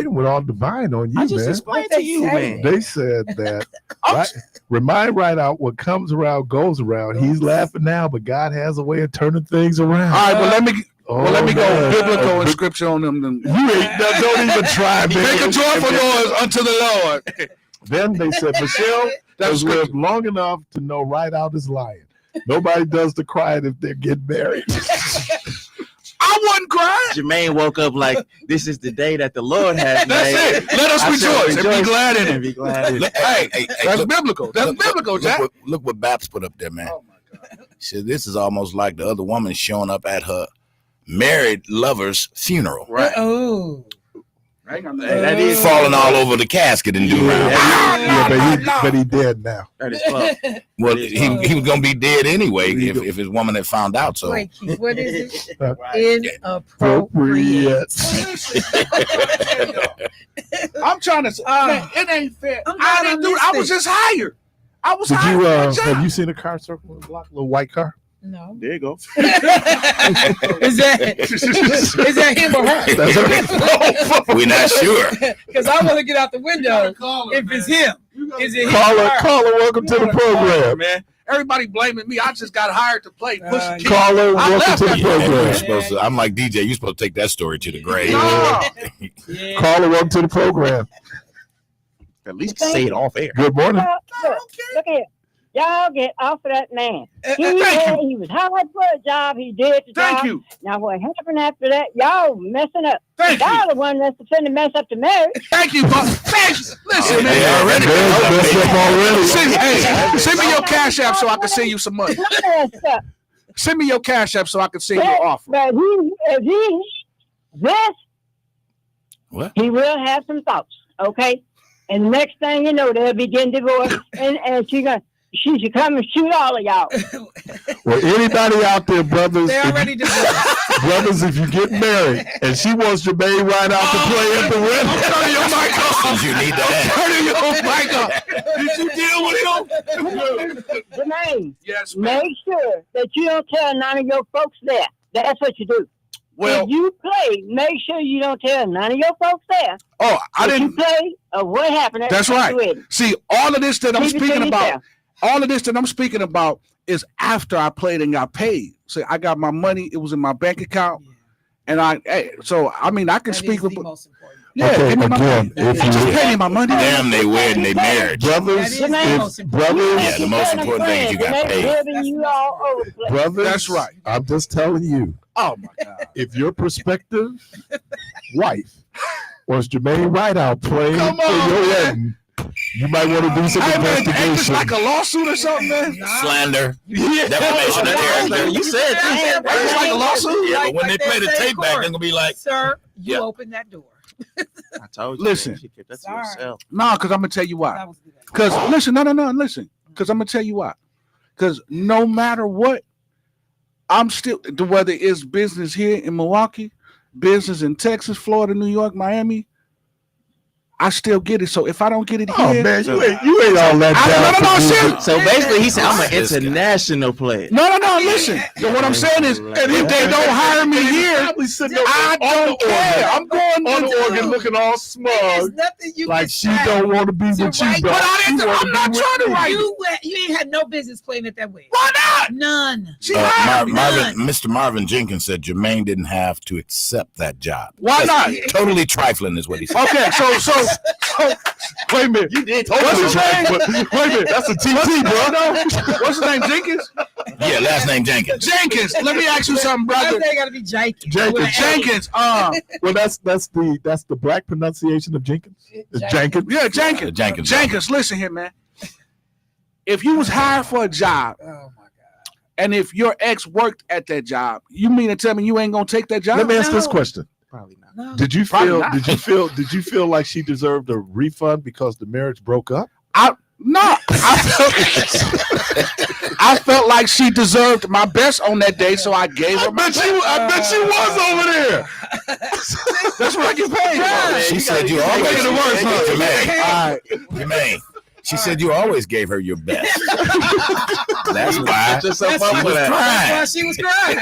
done went all divine on you, I just man. explained What to they you, say? man. They said that I'm- right, remind right out what comes around goes around. He's laughing now, but God has a way of turning things around. All right, but let me go man. biblical and scripture on them. You ain't don't even try, man. Make a joyful noise unto the Lord. Then they said Michelle That's has lived long enough to know right out is lying. Nobody does the crying if they get married. I wasn't crying. Jermaine woke up like, "This is the day that the Lord has That's made." it. Let us I said, rejoice and be glad in and it. be glad in it. Look, hey, That's look, biblical. That's biblical, Jack. look what Baps put up there, man. Oh my God. She said, this is almost like the other woman showing up at her married lover's funeral. Right. Oh. Hang on. That is Falling all over the casket and do around. But he dead now. That is fuck. Well, he was gonna be dead anyway if his woman had found out. So Wait, Keith, what is it? Right. Inappropriate. I'm trying to say, man, it ain't fair. I'm I glad didn't I do it. missed I was it. just hired. I was Did hired. you for a job. have you seen a car circle in the block, little white car? No. There you go. Is that him or her? we're not sure. Because I want to get out the window if it's him. Is it him? Caller, or her? caller, welcome to the program. Man, everybody blaming me. I just got hired to play. Push the key. Caller, I welcome left to the that. Yeah, you're program. supposed to, I'm like DJ. You're supposed to take that story to the grave. No. Yeah. Caller, welcome to the program. At least say it off air. Good morning. Look here. Y'all get off of that man. Thank you. He was hired for a job. He did the Thank job. you. Now what happened after that? Y'all messing up. Thank Y'all you. the one that's finna mess up the marriage. Thank you, boss. Thank you. Listen, They man. already Messed up already. Send me your cash app so I can send you some money. Messed up. Send me your cash app so I can send you an offer. But if he will have some thoughts, okay? And the next thing you know, they'll be getting divorced, and she should come and shoot all of y'all. Well, anybody out there, brothers, They already divorced. brothers, if you get married and she wants Jermaine right out to play at the wedding, Turn your mic off. You need that. Turn your mic off. Did you deal with him? Jermaine, Yes, man. make sure that you don't tell none of your folks there. That's what you do. Well, if you play, make sure you don't tell none of your folks there. oh, I If didn't. you play or what happened. That's right. See, all of this that I'm Keep it to speaking about, yourself. all of this that I'm speaking about is after I played and got paid. So I got my money; it was in my bank account, and I can speak with. most important. Yeah, Okay, give me my again, money. if Just you- pay me my money. Damn, they weird and they married. brothers, That is the most if important. brothers, Yeah, the most important thing is you got paid. You all over the place. brothers, That's right. I'm just telling you, Oh my God! if your prospective wife wants Jermaine Rideout playing Come for on, your man. wedding, you might want to do some Hey man, ain't this investigation. like a lawsuit or something, man? Slander, Yeah. defamation of character. You said this. Ain't this like a lawsuit? Yeah, but Like when they play the say in tape back, court. they're gonna be like, Sir, you Yeah. opened that door. I told you. Listen. Man, you should keep that to Sorry. yourself. No, because I'm gonna tell you why. That was good. Because listen, no, listen. Because I'm gonna tell you why. Because no matter what, I'm still whether it's business here in Milwaukee, business in Texas, Florida, New York, Miami. I still get it. So if I don't get it here, Oh man, you ain't all that down. So basically, he said, "I'm an international player." No. Listen, what I'm saying is, if they don't hire me here, I don't care. I'm going on the organ, looking all smug, like she don't want to be with you. But I'm not trying to write. You ain't had no business playing at that way. Why not? None. Mr. Marvin Jenkins said Jermaine didn't have to accept that job. Why not? Totally trifling is what he said. Okay, so wait a minute. You did. What's his name? Wait a minute. That's a TT, bro. What's his name? Jenkins? Yeah, last name Jenkins. Jenkins. Let me ask you something, brother. They gotta be Jenkins. Jenkins. Well, that's the black pronunciation of Jenkins. It's Jenkins. Yeah, Jenkins. Jenkins. Listen here, man. If you was hired for a job, Oh my God. and if your ex worked at that job, you mean to tell me you ain't gonna take that job? Let me ask this question. Probably not. No. Did you Probably feel not. did you feel like she deserved a refund because the marriage broke up? I felt like she deserved my best on that day, so I gave her my best. I bet she was over there. That's what I get paid for. She said you always Make it worse, huh? Jermaine. She said you always gave her your best. That's why she was That's crying. why she was crying.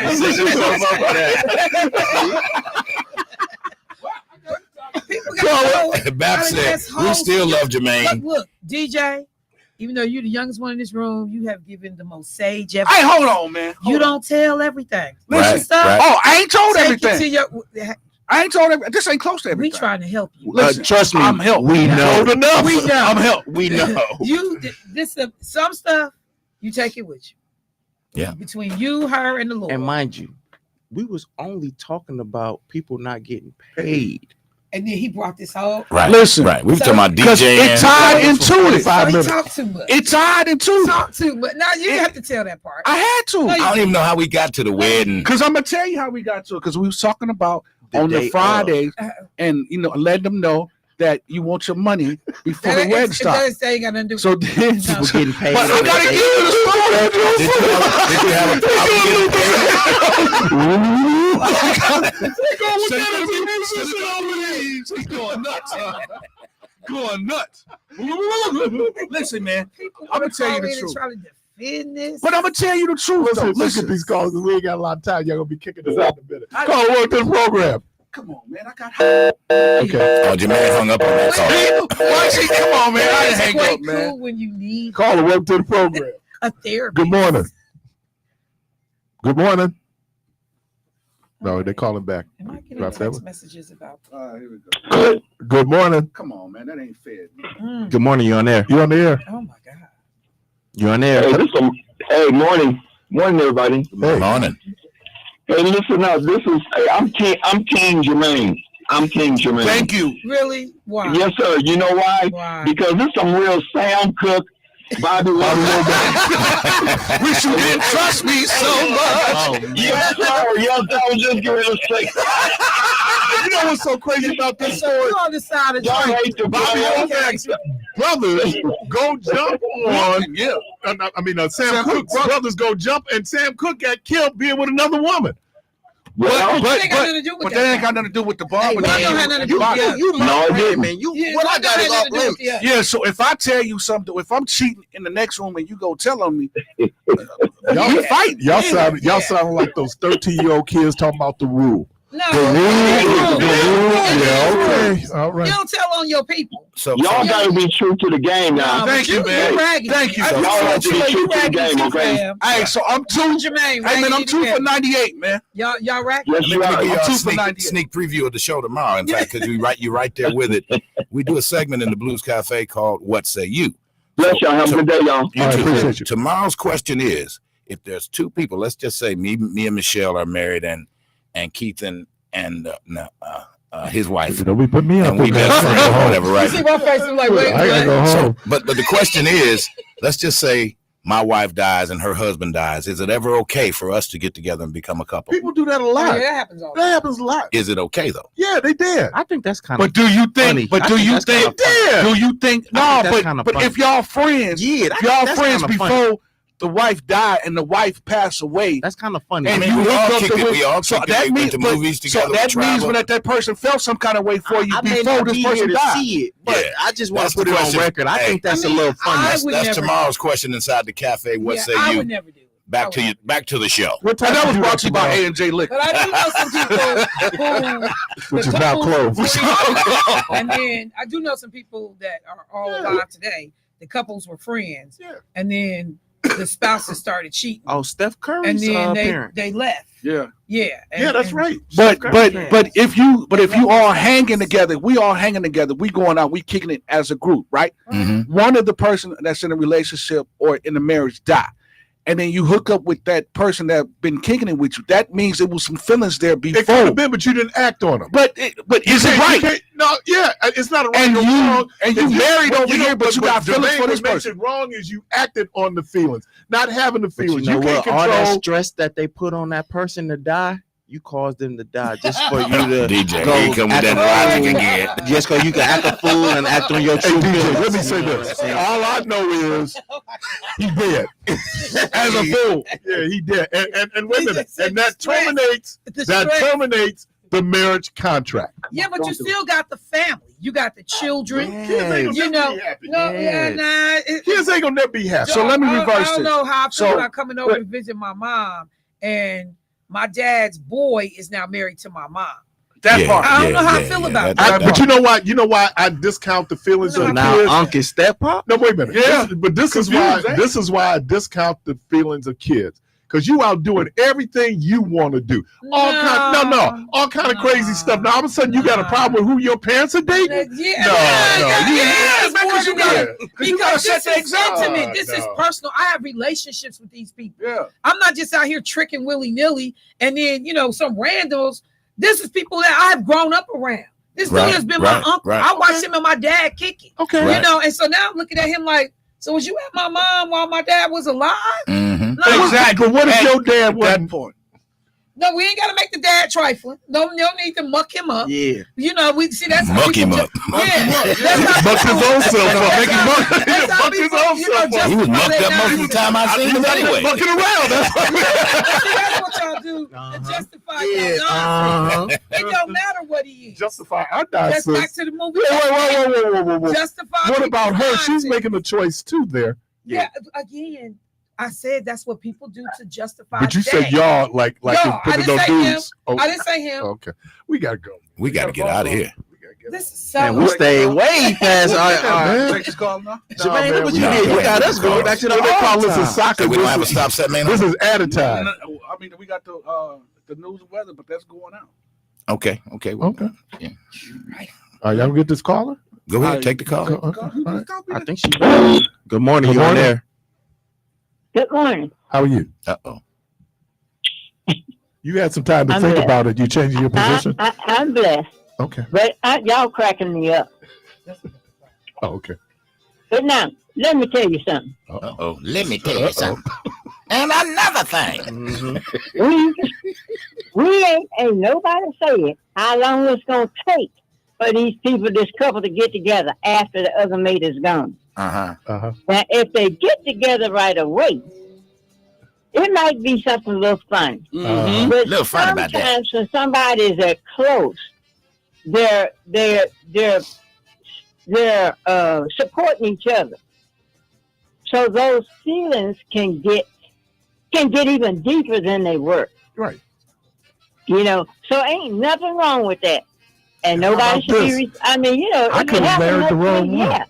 People gotta know Bap how to said, guess we hoes. still love Jermaine. Look, DJ, even though you're the youngest one in this room, you have given the most sage ever. Hey, hold on, man. You don't tell everything. Right, Listen, stuff. right. Oh, I ain't told Take it everything. to your, I ain't told everything. This ain't close to we everything. trying to help you. Listen, Trust me, I'm helped. we know. enough. We know. I'm helped. We know. You some stuff you take it with you. Yeah. Between you, her, and the Lord. And mind you, we was only talking about people not getting paid. And then he brought this whole. Right. Listen. Right. We were So- talking about Because DJing. it tied into it. So he talked too much. It tied into it. Talk too much. Now you have to tell that part. I had to. No, I don't even know how we got to the wedding. Because I'm gonna tell you how we got to it. Because we was talking about on the day Fridays, and letting them know that you want your money before the wedding starts. That ain't got nothing to do with So then, People getting paid. but I gotta give you the story. Did you have a He's going nuts. Going nuts. Listen, man. I'm gonna tell you the truth. Trying to defend this. But I'm gonna tell you the truth. Listen, though. look at these calls because we ain't got a lot of time. Y'all gonna be kicking us out in a minute. Call work to the program. Come on, man. I got. Okay. Oh, Jermaine hung up on that call. Come on, man. I didn't It's hang quite up, man. cool when you need Call work to the program. a therapist. Good morning. Good morning. No, they calling back. Am I getting Drop that text one. messages about? Here we go. Good morning. Come on, man. That ain't fair. Good morning. You on there? You on the air? Oh my God. You on there? Hey, morning, everybody. Hey. Morning. Hey, listen up. I'm King Jermaine. Thank you. Really? Why? Yes, sir. You know why? Why? Because this some real Sam Cooke, Bobby Wilson. Wish you didn't trust me so much. Yes, sir. Yes, I was just getting to say. You know what's so crazy about this You story? on the side of Y'all hate the Bobby Wilson. brothers go jump on. Yeah. Sam Cooke's brothers go jump, and Sam Cooke got killed being with another woman. Well, That ain't got nothing to do with But that ain't got nothing to do with the bar. Hey, that don't have nothing to do with that. You No, my it friend, didn't. man. You Yeah, what I that got is ain't off nothing to do with limits. that. Yeah, so if I tell you something, if I'm cheating in the next room and you go tell on me, Y'all fight. Y'all sound like those 13-year-old kids talking about the rule. No. Yeah, okay. All You right. don't tell on your people. So y'all got to be true to the game now. Thank you, man. Thank you. Y'all have to be true to the game, okay? Hey, so I'm two. Jermaine, Hey, man, I'm 2 for 98, man. Y'all ragging. Yes, you Let me are. give you I'm a 2 for 98. sneak preview of the show tomorrow. In fact, because you're right there with it. We do a segment in the Blues Cafe called "What Say You." Bless y'all. Have a good day, y'all. You All right, too. appreciate you. Tomorrow's question is: if there's two people, let's just say me and Michelle are married, and Keith and his wife, Don't be putting me up. and we best friends or whatever, You right? see my face? I'm like, wait, I gotta go what? home. But the question is, let's just say my wife dies and her husband dies. Is it ever okay for us to get together and become a couple? People do that a Oh, lot. yeah, that happens all the That time. happens a lot. Is it okay though? Yeah, they did. I think that's kind of. But do you think? Funny. I think that's kinda funny. Yeah. Do you think? I No, think that's kinda but funny. if y'all friends, Yeah, if y'all that's friends kinda before funny. the wife died and the wife passed away. That's kind of funny. And I mean, you we all hooked up kicked the it. way. We all So kicked it. that We means, went to movies together. so that we means traveled. when that person felt some kind of way for you I may before not this be person here to died. see it, but Yeah. I just want That's to put the it on question. record. I Hey, think that's I a mean, little funny. I That's, would that's never tomorrow's question inside the cafe. What yeah, say I you? would never do it. Back to the show. And that was brought to you by A&J Liquor. But I do know some people who, Which the is now couples closed. friends, and then I do know some people that are all alive today. The couples were friends, and then the spouses started cheating, Oh, Steph Curry's and then parent. they left. Yeah. Yeah, Yeah, that's right. But Curry if you all hanging together, we all hanging together, we going out, we kicking it as a group, right? Mm-hmm. One of the person that's in a relationship or in a marriage die, and then you hook up with that person that been kicking it with you. That means there was some feelings there It could before. have been, but you didn't act on them. But is it right? No, yeah, it's not a right And or wrong. you married over here, but you got feelings for this What makes person. it wrong is you acted on the feelings, not having the But feelings. you know can't what? All that control. stress that they put on that person to die, you caused them to die just for you to DJ, go here you come with act that a logic fool. again. Just because you can act a fool and act on your Hey, true DJ, feelings. let me say this. All I know is he dead as a fool. Yeah, he dead. And wait a minute. And that terminates the marriage contract. Yeah, but you still got the family. You got the children. Yeah. You know, Kids ain't gonna never be happy. So let me I reverse don't this. know how I feel So- about coming over to visit my mom, and my dad's boy is now married to my mom. That part. I don't know how I feel about But you know why? You know why I discount the feelings No, of the Now, kids? Uncle Step Pop? No, wait a minute. Yeah. This is why I discount the feelings of kids. Because you out doing everything you want to do. All kind of crazy stuff. Now all of a sudden you got a problem with who your parents are dating? Yes, because you got it. Because set the this is example. intimate. This is personal. I have relationships with these people. Yeah. I'm not just out here tricking willy-nilly and then, some randos. This is people that I have grown up around. This dude has been my uncle. I watched him and my dad kick it. Okay. And so now I'm looking at him like, so was you at my mom while my dad was alive? Mm-hmm. No, Exactly. But what if your dad At wasn't? that point. No, we ain't got to make the dad trifling. No need to muck him up. Yeah. We see that's how Muck people him up. Yeah. Buck his own self up. Make him buck his own self up. He was mucked up most of the time I seen him anyway. Bucking around. That's That's what y'all do to justify your nonsense. It don't matter what he is. justify our Just back nonsense. to the movie. Whoa. Justify. What about her? people's She's nonsense. making a choice too there. Yeah, again, I said that's what people do to justify. But you said that. y'all like Y'all, you put I it didn't on say him. dudes. Oh, I didn't say him. okay, we gotta go. We got to get out of here. This is so. And we stayed way past our Take this call now. Jermaine, look what you No, did. You man, got us going back to the What they call old this is time. soccer. Hey, we don't have a stop set, man. This is added time. I mean, we got the news and weather, but that's going out. Okay. Well, Okay. Yeah. Y'all gonna get this caller? Go ahead. Take the call. Okay. All right. I think she. Good morning. Good You on morning. there? Good morning. How are you? Uh-oh. You had some time to I'm think blessed. about it. You changing your position? I'm blessed, Okay. but y'all cracking me up. Oh, okay. But now, let me tell you something. Uh-oh. Let me tell you something. And another thing. Mm-hmm. We ain't nobody said how long it's gonna take for these people, this couple, to get together after the other mate is gone. Uh-huh. Now, if they get together right away, it might be something a little fun. Mm-hmm. But Little fun about that. sometimes when somebody's that close, they're supporting each other. So those feelings can get even deeper than they were. Right. So ain't nothing wrong with that. And How nobody about should be. this? I mean, I if could it have happens married the next wrong week, one. yeah.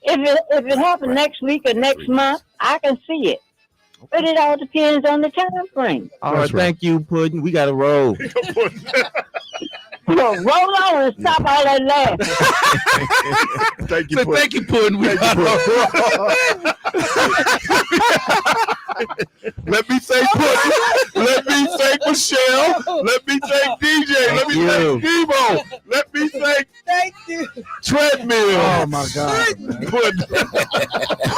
If it happens next week or next month, I can see it. But it all depends on the time frame. All right. That's right. Thank you, Pudding. We got to roll. So roll on and stop all that laughing. Thank you. So Puddin'. thank you, Puddin'. Let me thank Puddin'. Let me thank Michelle. Let me thank DJ. Let me you. thank Devo. Let me thank Thank you. Treadmill. Oh my God, man. Puddin'.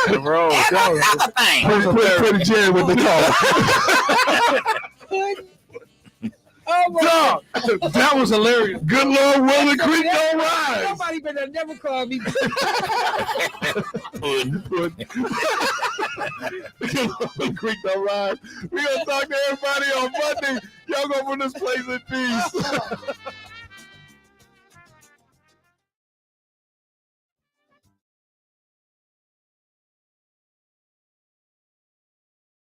Another thing. Put Jerry with the call. Oh my God. That was hilarious. Good Lord, will the creek don't rise. Nobody better never call me. Good Lord, the creek don't rise. We're going to talk to everybody on Monday. Y'all go from this place in peace.